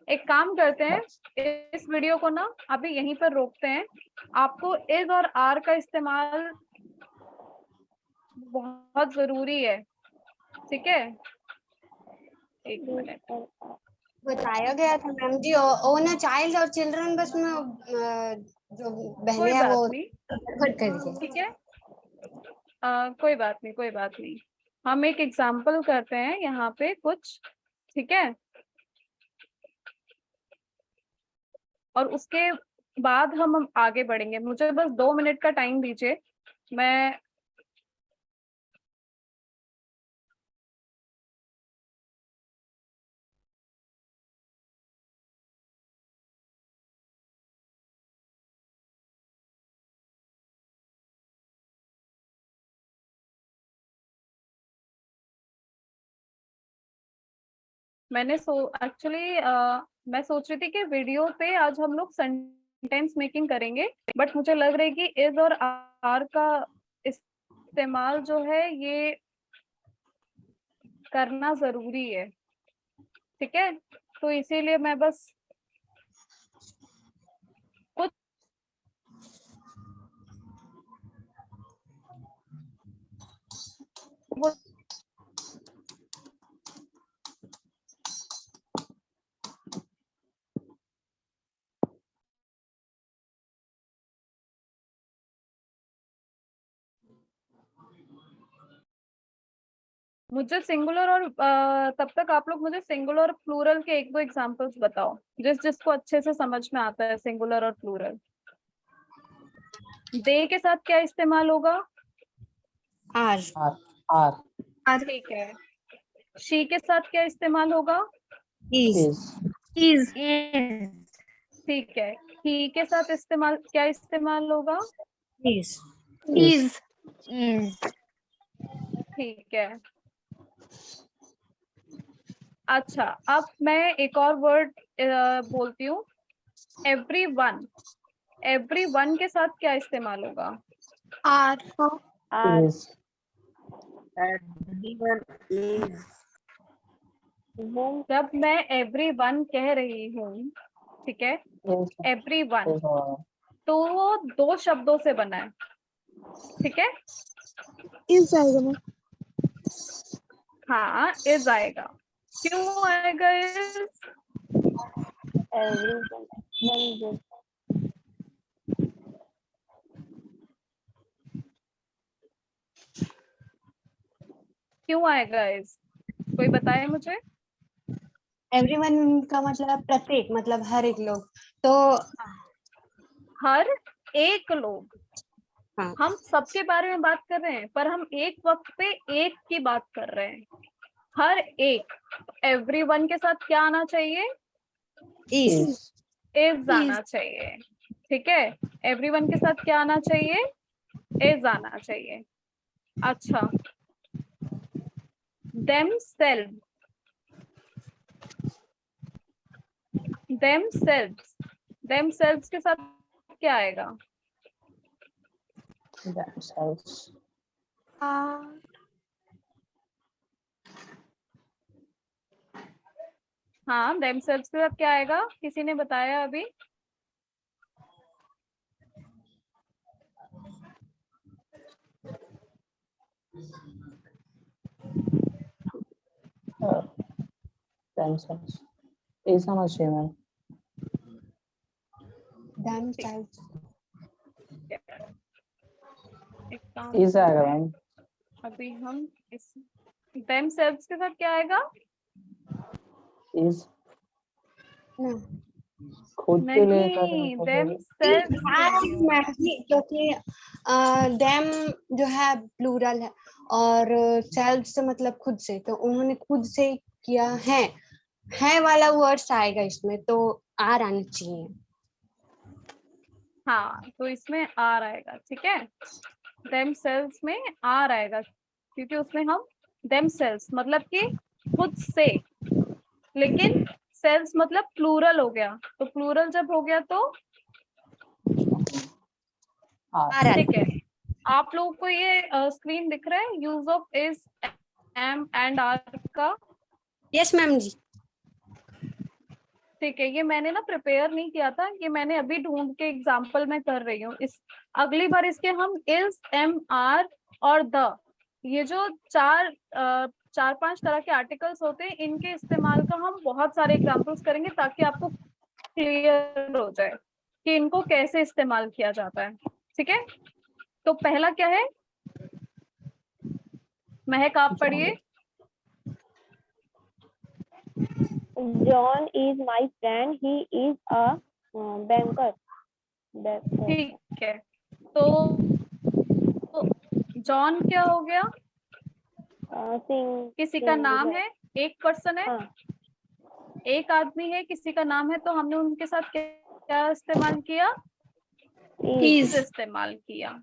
एक काम करते हैं, इस वीडियो को ना अभी यहीं पर रोकते हैं। आपको इज और आर का इस्तेमाल बहुत जरूरी है, ठीक है? एक मिनट। बताया गया था मैम जी, और ना चाइल्ड और चिल्ड्रन बस में जो बहनें कोई हैं बात वो नहीं, गड़बड़ कर दिए। ठीक है, कोई बात नहीं, कोई बात नहीं। हम एक एग्जाम्पल करते हैं यहाँ पे कुछ, ठीक है? और उसके बाद हम आगे बढ़ेंगे। मुझे बस 2 मिनट का टाइम दीजिए, मैं एक्चुअली मैं सोच रही थी कि वीडियो पे आज हम लोग सेंटेंस मेकिंग करेंगे, बट मुझे लग रहा है कि इज और आर का इस्तेमाल जो है ये करना जरूरी है, ठीक है? तो इसीलिए मैं बस कुछ मुझे सिंगुलर और तब तक आप लोग मुझे सिंगुलर और प्लूरल के एक दो एग्जांपल्स बताओ, जिसको अच्छे से समझ में आता है सिंगुलर और प्लूरल। दे के साथ क्या इस्तेमाल होगा? आर। आर। ठीक है। शी के साथ क्या इस्तेमाल होगा? इज। इज। ठीक है। ही के साथ क्या इस्तेमाल होगा? इज। इज। ठीक है। अच्छा, अब मैं एक और वर्ड बोलती हूँ, एवरीवन। एवरीवन के साथ क्या इस्तेमाल होगा? आर। इज। everyone is जब मैं एवरीवन कह रही हूँ, ठीक है, एवरीवन तो वो दो शब्दों से बना है, ठीक है। इज आएगा मैम। हाँ, इज आएगा। क्यों आएगा इज? everyone क्यों आएगा इज? कोई बताए मुझे। एवरीवन का मतलब प्रत्येक, मतलब हर एक लोग, तो हर एक लोग, हाँ। हम सबके बारे में बात कर रहे हैं, पर हम एक वक्त पे एक की बात कर रहे हैं, हर एक। एवरीवन के साथ क्या आना चाहिए? इज। इज आना चाहिए, ठीक है। एवरीवन के साथ क्या आना चाहिए? इज आना चाहिए। अच्छा, themselves, themselves के साथ क्या आएगा? themselves। हाँ, themselves के साथ क्या आएगा? किसी ने बताया अभी? themselves इज आना चाहिए मैम। themselves। एक काम इज आएगा करते हैं, मैम। अभी हम इस themselves के साथ क्या आएगा? इज खुद के लिए कर रहे नहीं, हैं तो themselves नहीं है। क्योंकि देम जो है प्लूरल है, और सेल्फ से मतलब खुद से, तो उन्होंने खुद से किया है वाला वर्ड्स आएगा इसमें, तो आर आनी चाहिए। हाँ, तो इसमें आर आएगा, ठीक है। themselves में आर आएगा, क्योंकि उसमें हम themselves मतलब कि खुद से, लेकिन सेल्स मतलब प्लूरल हो गया, तो प्लूरल जब हो गया तो आर। ठीक है। आप लोगों को ये स्क्रीन दिख रहा है use of is, am and are का? यस मैम जी। ठीक है, ये मैंने ना प्रिपेयर नहीं किया था, ये मैंने अभी ढूंढ के एग्जांपल में कर रही हूँ। इस अगली बार इसके हम इज, एम, आर और द, ये जो चार पांच तरह के आर्टिकल्स होते हैं, इनके इस्तेमाल का हम बहुत सारे एग्जांपल्स करेंगे, ताकि आपको क्लियर हो जाए कि इनको कैसे इस्तेमाल किया जाता है, ठीक है। तो पहला क्या है? महक, आप पढ़िए। John is my friend, he is a banker ठीक है, तो जॉन क्या हो गया? किसी का नाम है, एक पर्सन है, एक आदमी है, किसी का नाम है, तो हमने उनके साथ क्या इस्तेमाल किया? इज इस्तेमाल किया।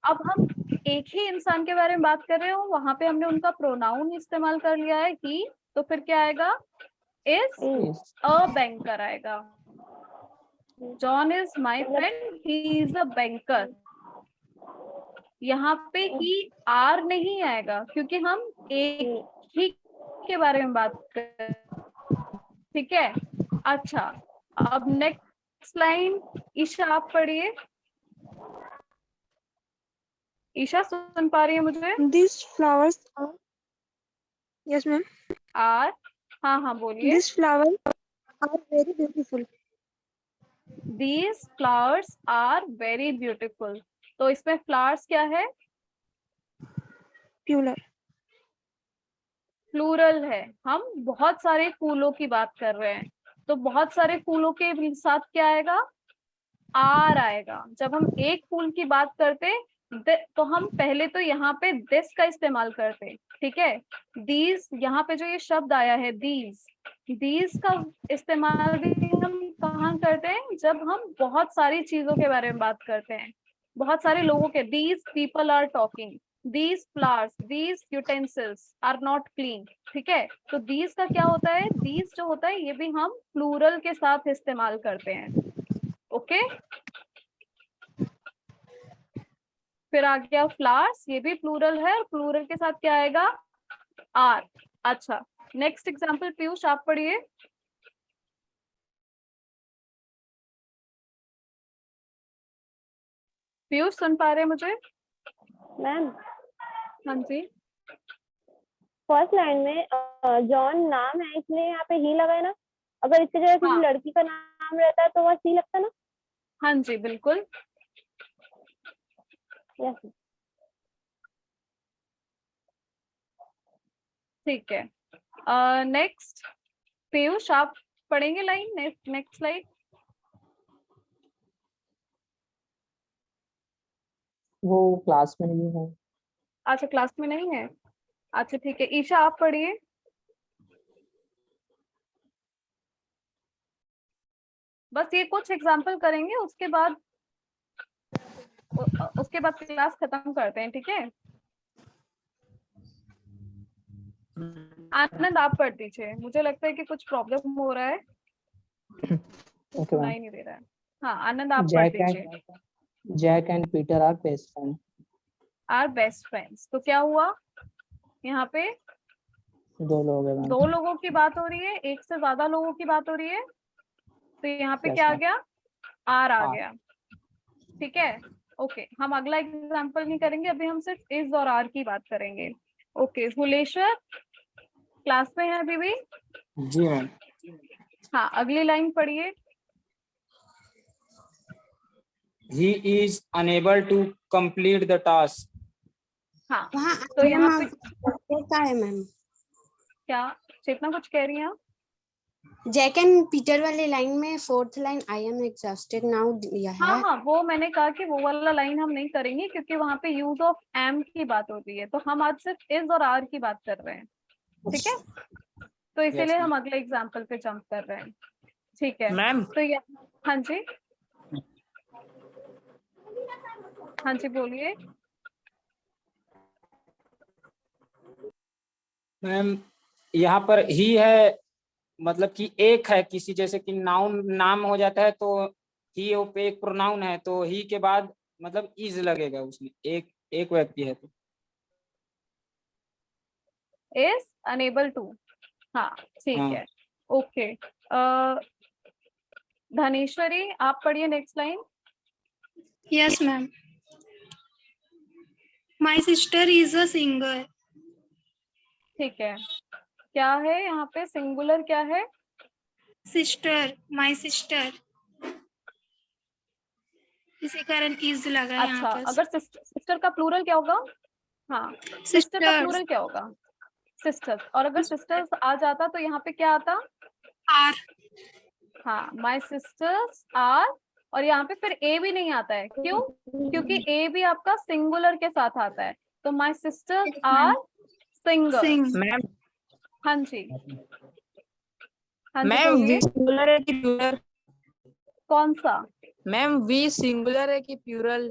अब हम एक ही इंसान के बारे में बात कर रहे हो, वहां पे हमने उनका प्रोनाउन इस्तेमाल कर लिया है ही, तो फिर क्या आएगा? इज अ बैंकर आएगा। John is my friend, he is a banker. यहाँ पे ही आर नहीं आएगा, क्योंकि हम एक ही के बारे में बात कर, ठीक है। अच्छा, अब नेक्स्ट लाइन ईशा आप पढ़िए। ईशा सुन पा रही है मुझे? These flowers are, yes ma'am, are, हाँ बोलिए। these flowers are very beautiful. These flowers are very beautiful। तो इसमें फ्लावर्स क्या है? Plural। प्लूरल है, हम बहुत सारे फूलों की बात कर रहे हैं, तो बहुत सारे फूलों के साथ क्या आएगा, आर आएगा। जब हम एक फूल की बात करते तो हम पहले तो यहाँ पे दिस का इस्तेमाल करते, ठीक है। दीज, यहाँ पे जो ये शब्द आया है दीज का इस्तेमाल भी हम कहाँ करते हैं, जब हम बहुत सारी चीजों के बारे में बात करते हैं, बहुत सारे लोगों के। These people are talking, these flowers, these utensils are not clean, ठीक है। तो दीज का क्या होता है, दीज जो होता है ये भी हम प्लूरल के साथ इस्तेमाल करते हैं, ओके। फिर आ गया फ्लावर्स, ये भी प्लूरल है, प्लूरल के साथ क्या आएगा, आर। अच्छा, नेक्स्ट एग्जांपल पीयूष आप पढ़िए। पीयूष सुन पा रहे हैं मुझे? मैम हाँ जी। फर्स्ट लाइन में जॉन नाम है इसलिए यहाँ पे ही लगा है ना, अगर इसकी जगह किसी हाँ। लड़की का नाम रहता है तो वह सी लगता ना। हाँ जी बिल्कुल, यस। ठीक है। नेक्स्ट पीयूष आप पढ़ेंगे लाइन, नेक्स्ट स्लाइड। वो क्लास में नहीं है। अच्छा, क्लास में नहीं है, अच्छा ठीक है। ईशा आप पढ़िए। बस ये कुछ एग्जाम्पल करेंगे, उसके बाद क्लास खत्म करते हैं, ठीक है। आनंद आप पढ़ दीजिए, मुझे लगता है कि कुछ प्रॉब्लम हो रहा है, ओके सुनाई मैम। नहीं दे रहा है। हाँ आनंद आप पढ़ दीजिए। Jack and Peter are best friend. Are best friends, तो क्या हुआ यहाँ पे, दो लोग हैं मैम। दो लोगों की बात हो रही है, एक से ज्यादा लोगों की बात हो रही है, तो यहाँ पे Yes, क्या आ ma'am. गया, आर आ R. गया, ठीक है। ओके, हम अगला एग्जाम्पल नहीं करेंगे, अभी हम सिर्फ इज और आर की बात करेंगे। ओके, हुलेश्वर क्लास में है अभी भी? जी मैम। हाँ, अगली लाइन पढ़िए। He is unable to complete the task. हाँ, वहाँ तो यहाँ पे का है मैम, क्या चेतना कुछ कह रही हैं आप? जैक एंड पीटर वाले लाइन में fourth line I am exhausted now दिया हाँ है। हाँ, वो मैंने कहा कि वो वाला लाइन हम नहीं करेंगे, क्योंकि वहां पे यूज ऑफ एम की बात होती है, तो हम आज सिर्फ इज और आर की बात कर रहे हैं, ठीक है। तो इसीलिए हम अगले एग्जाम्पल पे जंप कर रहे हैं, ठीक है मैम तो ये, हाँ जी, हाँ जी बोलिए। मैम यहाँ पर ही है, मतलब कि एक है, किसी जैसे कि नाउन नाम हो जाता है तो ही पे एक प्रोनाउन है, तो ही के बाद मतलब इज लगेगा उसमें, एक व्यक्ति है तो। इज अनेबल टू, हाँ ठीक हाँ। है, ओके। धनेश्वरी आप पढ़िए next line. Yes, ma'am. My sister is a singer. ठीक है, क्या है यहाँ पे सिंगुलर, क्या है, Sister, my sister. इसी कारण is लगा है यहाँ अच्छा, पर। अगर सिस्टर का प्लूरल क्या होगा, हाँ सिस्टर का प्लूरल क्या होगा, सिस्टर्स, और अगर सिस्टर्स आ जाता तो यहाँ पे क्या आता, आर। हाँ, माय सिस्टर्स आर, और यहाँ पे फिर ए भी नहीं आता है, क्यों, क्योंकि ए भी आपका सिंगुलर के साथ आता है, तो my sisters are singers. Ma'am हाँ जी, हाँ जी मैम बोलिए। वी सिंगुलर है कि प्लूरल? कौन सा, मैम वी सिंगुलर है कि प्लूरल?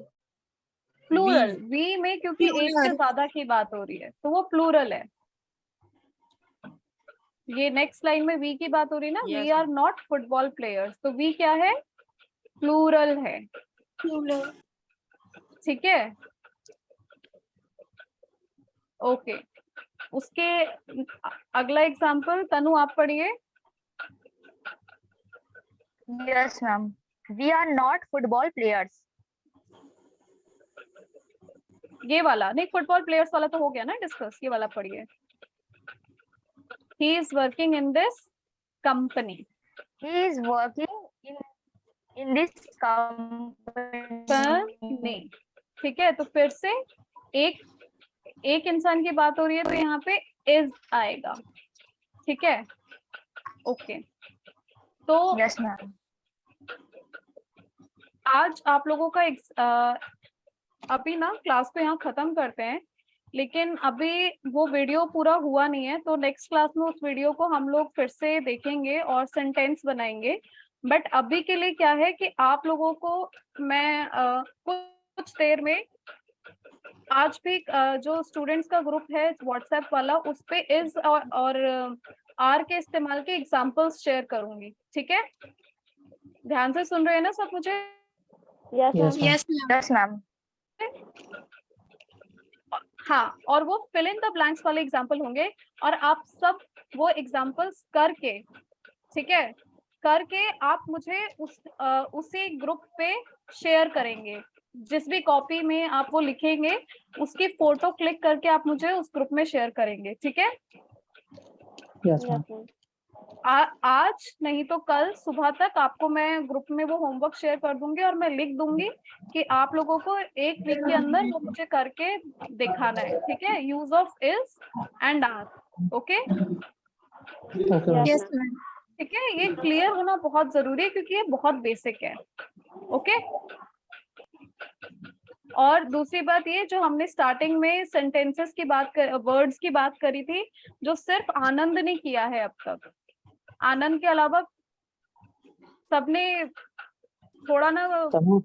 प्लूरल, वी में क्योंकि एक से Plural. ज्यादा की बात हो रही है तो वो प्लूरल है। ये नेक्स्ट लाइन में वी की बात हो रही है ना, we Yes, are not football players, तो वी क्या है, प्लूरल है, Plural. ठीक है, ओके। उसके अगला एग्जाम्पल तनु आप पढ़िए। Yes, ma'am. We are not football players. ये वाला नहीं, फुटबॉल प्लेयर्स वाला तो हो गया ना डिस्कस, ये वाला पढ़िए। He is working in this company. He is working in this company. नहीं, ठीक है, तो फिर से एक एक इंसान की बात हो रही है तो यहाँ पे इज आएगा, ठीक है। ओके, तो यस मैम। आज आप लोगों का अभी ना क्लास को यहाँ खत्म करते हैं, लेकिन अभी वो वीडियो पूरा हुआ नहीं है, तो नेक्स्ट क्लास में उस वीडियो को हम लोग फिर से देखेंगे और सेंटेंस बनाएंगे। बट अभी के लिए क्या है कि आप लोगों को मैं कुछ देर में आज भी जो स्टूडेंट्स का ग्रुप है व्हाट्सएप वाला, उस पे इज और आर के इस्तेमाल के एग्जांपल्स शेयर करूंगी, ठीक है। ध्यान से सुन रहे हैं ना सब मुझे? Yes Yes, ma'am. ma'am. Yes ma'am. हाँ, और वो फिल इन द ब्लैंक्स वाले एग्जाम्पल होंगे और आप सब वो एग्जाम्पल्स करके, ठीक है, करके आप मुझे उसी ग्रुप पे शेयर करेंगे। जिस भी कॉपी में आप वो लिखेंगे उसकी फोटो क्लिक करके आप मुझे उस ग्रुप में शेयर करेंगे, ठीक है। Yes, ma'am. Yes ma'am. आज नहीं तो कल सुबह तक आपको मैं ग्रुप में वो होमवर्क शेयर कर दूंगी और मैं लिख दूंगी कि आप लोगों को एक वीक के अंदर वो मुझे करके दिखाना है, ठीक है। Use of is and are, okay. Okay, ma'am. Yes ma'am. ठीक है, ये क्लियर होना बहुत जरूरी है क्योंकि ये बहुत बेसिक है, ओके। और दूसरी बात ये, जो हमने स्टार्टिंग में सेंटेंसेस की वर्ड्स की बात करी थी, जो सिर्फ आनंद ने किया है अब तक, आनंद के अलावा सबने थोड़ा ना तनु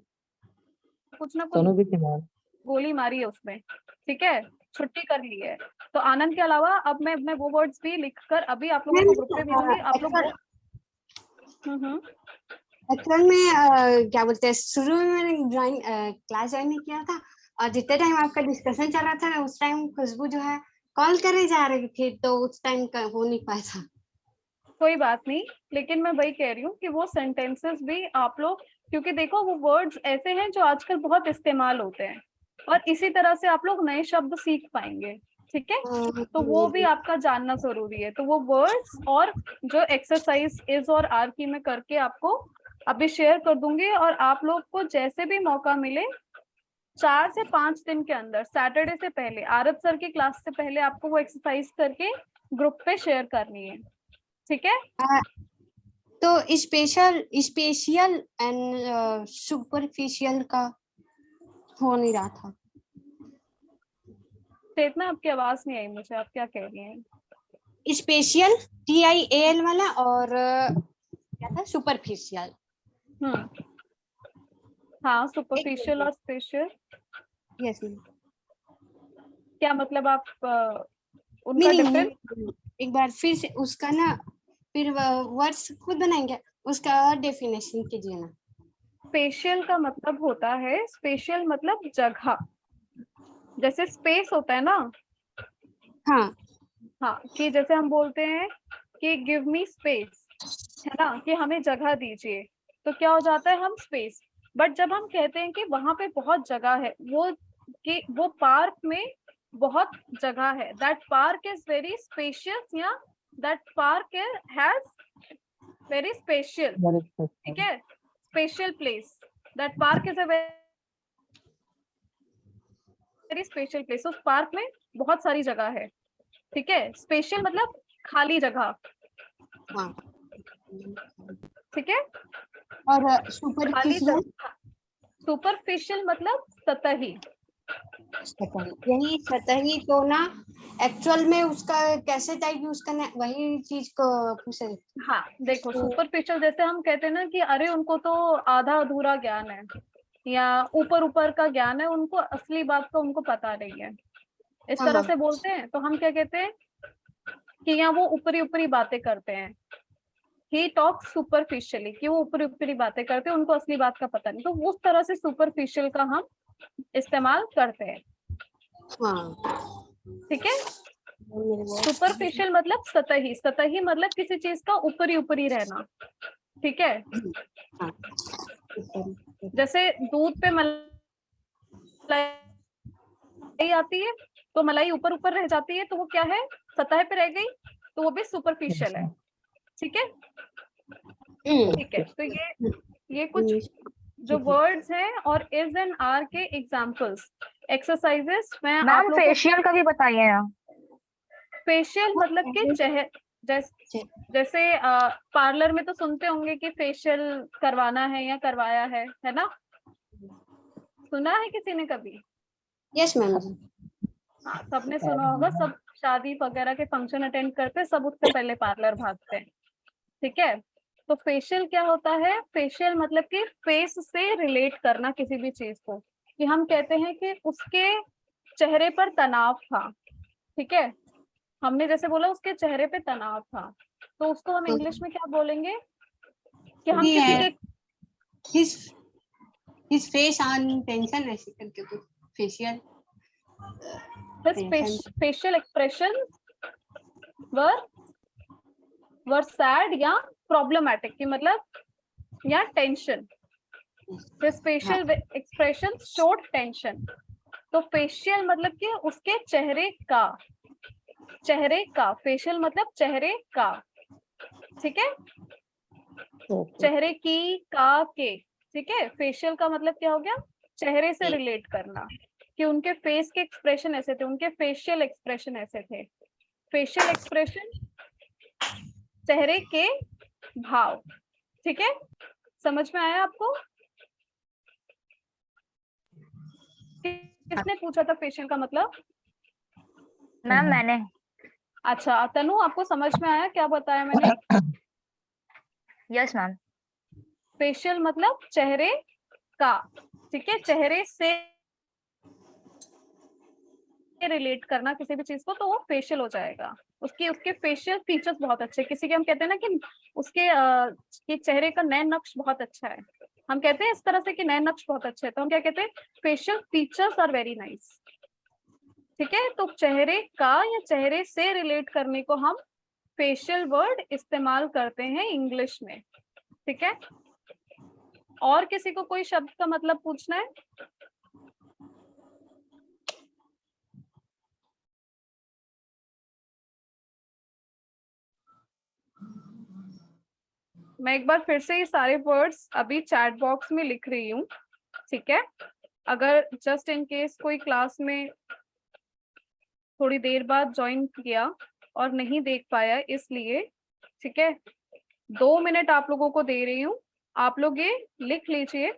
कुछ ना तनु कुछ भी थी मैम। गोली मारी है उसमें, ठीक है, छुट्टी कर ली है। तो आनंद के अलावा अब मैं वो वर्ड्स भी लिखकर अभी आप लोगों को ग्रुप पे भेजूंगी, आप लोग एक्चुअल में क्या बोलते हैं, शुरू में मैंने ड्राइंग क्लास ज्वाइन नहीं किया था और जितने टाइम आपका डिस्कशन चल रहा था ना, उस टाइम खुशबू जो है कॉल करे जा रही थी, तो उस टाइम का हो नहीं पाया था। कोई बात नहीं, लेकिन मैं वही कह रही हूँ कि वो सेंटेंसेस भी आप लोग, क्योंकि देखो वो वर्ड्स ऐसे हैं जो आजकल बहुत इस्तेमाल होते हैं और इसी तरह से आप लोग नए शब्द सीख पाएंगे, ठीक है। तो वो भी आपका जानना जरूरी है। तो वो वर्ड्स और जो एक्सरसाइज इज और आर की मैं करके आपको अभी शेयर कर दूंगी और आप लोग को जैसे भी मौका मिले 4 से 5 दिन के अंदर, सैटरडे से पहले, आरब सर की क्लास से पहले आपको वो एक्सरसाइज करके ग्रुप पे शेयर करनी है, ठीक है। तो स्पेशल एंड सुपरफिशियल का हो नहीं रहा था। चेतना, आपकी आवाज नहीं आई मुझे, आप क्या कह रही हैं? स्पेशल TIAL वाला और क्या था, सुपरफिशियल। हाँ, सुपरफिशियल और स्पेशल। Yes ma'am. क्या मतलब आप उनका डिफरेंस? एक बार फिर से उसका ना, फिर वर्ड्स खुद बनाएंगे, उसका डेफिनेशन कीजिए ना। स्पेशल का मतलब होता है, स्पेशल मतलब जगह, जैसे स्पेस होता है ना। हाँ हाँ, कि जैसे हम बोलते हैं कि गिव मी स्पेस, है ना, कि हमें जगह दीजिए, तो क्या हो जाता है, हम स्पेस। बट जब हम कहते हैं कि वहां पे बहुत जगह है, वो पार्क में बहुत जगह है, that park is very spacious, या that park has very special, ठीक है, special place, that park is a very special place. उस पार्क में बहुत सारी जगह है, ठीक है। स्पेशल मतलब खाली जगह, हाँ ठीक है। और खाली सुपरफिशियल, सुपरफिशियल मतलब सतही। यही सतही तो ना, एक्चुअल में उसका कैसे टाइप यूज करना है, वही चीज को पूछ रहे थे। हाँ देखो, सुपरफिशियल जैसे हम कहते हैं ना कि अरे उनको तो आधा अधूरा ज्ञान है या ऊपर ऊपर का ज्ञान है, उनको असली बात का उनको पता नहीं है, इस तरह से बोलते हैं। तो हम क्या कहते हैं कि यहाँ वो ऊपरी ऊपरी बातें करते हैं, ही टॉक सुपरफिशियली, कि वो ऊपरी ऊपरी बातें करते हैं, उनको असली बात का पता नहीं। तो उस तरह से सुपरफिशियल का हम इस्तेमाल करते हैं, ठीक है। सुपरफिशियल मतलब सतही, सतही मतलब किसी चीज का ऊपरी ऊपरी रहना, ठीक है। जैसे दूध पे मलाई आती है तो मलाई ऊपर ऊपर रह जाती है, तो वो क्या है, सतह पे रह गई, तो वो भी सुपरफिशियल है, ठीक है। ठीक है, तो ये कुछ जो वर्ड्स हैं और इज एंड आर के एग्जांपल्स। एक्सरसाइजेस मैं आप मैम लोगों को फेशियल का भी बताइए ना। फेशियल मतलब कि जैसे पार्लर में तो सुनते होंगे कि फेशियल करवाना है या करवाया है ना? सुना है किसी ने कभी? Yes ma'am. हाँ, सबने सुना होगा, सब शादी वगैरह के फंक्शन अटेंड करते हैं, सब उससे पहले पार्लर भागते हैं, ठीक है? तो फेशियल क्या होता है? फेशियल मतलब कि फेस से रिलेट करना किसी भी चीज को, कि हम कहते हैं कि उसके चेहरे पर तनाव था, ठीक है? हमने जैसे बोला उसके चेहरे पे तनाव था, तो उसको हम इंग्लिश में क्या बोलेंगे? कि हम किसी के his face on tension ऐसे करके कुछ facial facial expressions were sad या problematic, कि मतलब या tension. his facial expressions showed tension। तो फेशियल मतलब कि उसके चेहरे का फेशियल मतलब चेहरे का, ठीक है? चेहरे की का के, ठीक है? फेशियल का मतलब क्या हो गया? चेहरे से रिलेट करना, कि उनके फेस के एक्सप्रेशन ऐसे थे, उनके फेशियल एक्सप्रेशन ऐसे थे। फेशियल एक्सप्रेशन चेहरे के भाव, ठीक है? समझ में आया आपको? किसने पूछा था फेशियल का मतलब? मैम मैंने। अच्छा तनु, आपको समझ में आया क्या बताया मैंने? Yes ma'am. फेशियल मतलब चेहरे का, ठीक है? चेहरे से रिलेट करना किसी भी चीज को, तो वो फेशियल हो जाएगा। उसके फेशियल फीचर्स बहुत अच्छे, किसी के हम कहते हैं ना कि उसके कि चेहरे का नैन नक्श बहुत अच्छा है, हम कहते हैं इस तरह से कि नैन नक्श बहुत अच्छे है, तो हम क्या कहते हैं? Facial features are very nice, ठीक है? तो चेहरे का या चेहरे से रिलेट करने को हम फेशियल वर्ड इस्तेमाल करते हैं इंग्लिश में, ठीक है? और किसी को कोई शब्द का मतलब पूछना है? मैं एक बार फिर से ये सारे वर्ड्स अभी चैट बॉक्स में लिख रही हूँ, ठीक है? अगर जस्ट इन केस कोई क्लास में थोड़ी देर बाद ज्वाइन किया और नहीं देख पाया इसलिए, ठीक है? 2 मिनट आप लोगों को दे रही हूँ, आप लोग ये लिख लीजिए,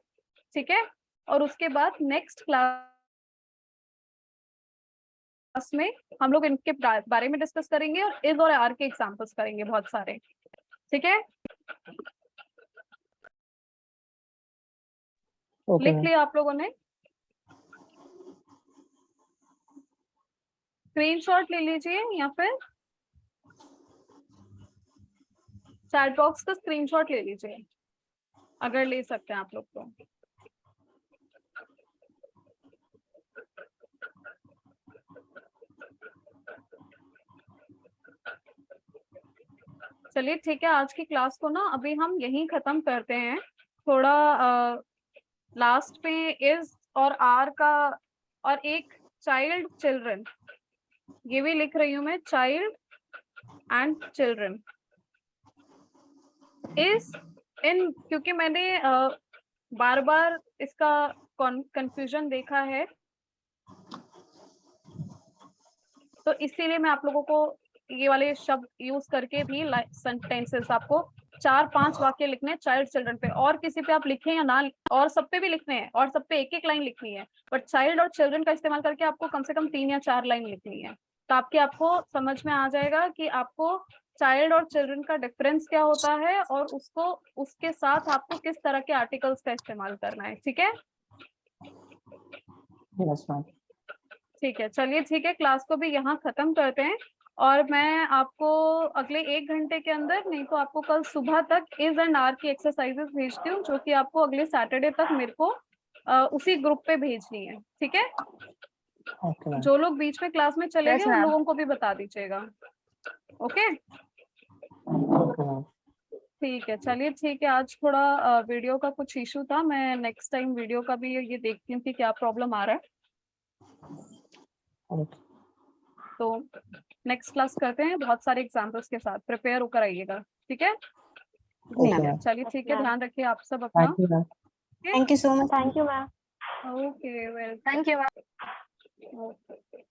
ठीक है? और उसके बाद नेक्स्ट क्लास में हम लोग इनके बारे में डिस्कस करेंगे और इज और आर के एग्जांपल्स करेंगे बहुत सारे, ठीक है? लिख लिया आप लोगों ने? स्क्रीनशॉट ले लीजिए या फिर चैट बॉक्स का स्क्रीनशॉट ले लीजिए, अगर ले सकते हैं आप लोग तो। चलिए ठीक है, आज की क्लास को ना अभी हम यहीं खत्म करते हैं। थोड़ा लास्ट पे इज और आर का और एक चाइल्ड चिल्ड्रन, ये भी लिख रही हूँ मैं, child and children is in, क्योंकि मैंने बार बार इसका कंफ्यूजन देखा है, तो इसीलिए मैं आप लोगों को ये वाले शब्द यूज करके भी सेंटेंसेस आपको 4-5 वाक्य लिखने हैं चाइल्ड चिल्ड्रन पे, और किसी पे आप लिखें या ना, और सब पे भी लिखने हैं, और सब पे एक एक लाइन लिखनी है, बट चाइल्ड और चिल्ड्रन का इस्तेमाल करके आपको कम से कम 3 या 4 लाइन लिखनी है, ताकि आपको समझ में आ जाएगा कि आपको चाइल्ड और चिल्ड्रन का डिफरेंस क्या होता है और उसको उसके साथ आपको किस तरह के आर्टिकल्स का इस्तेमाल करना है, ठीक है? Yes ma'am. ठीक है, चलिए ठीक है, क्लास को भी यहाँ खत्म करते हैं, और मैं आपको अगले 1 घंटे के अंदर, नहीं तो आपको कल सुबह तक इज एंड आर की एक्सरसाइजेस भेजती हूँ, जो कि आपको अगले सैटरडे तक मेरे को उसी ग्रुप पे भेजनी है, ठीक है? जो लोग बीच में क्लास में चले गए उन लोगों को भी बता दीजिएगा, ओके? ठीक है, चलिए ठीक है, आज थोड़ा वीडियो का कुछ इशू था, मैं नेक्स्ट टाइम वीडियो का भी ये देखती हूँ कि क्या प्रॉब्लम आ रहा है, तो नेक्स्ट क्लास करते हैं बहुत सारे एग्जाम्पल्स के साथ, प्रिपेयर होकर आइएगा, ठीक है? चलिए ठीक है, ध्यान रखिए आप सब अपना। Thank you so much. Thank you ma'am. Okay, well, Thank you, ma'am. okay.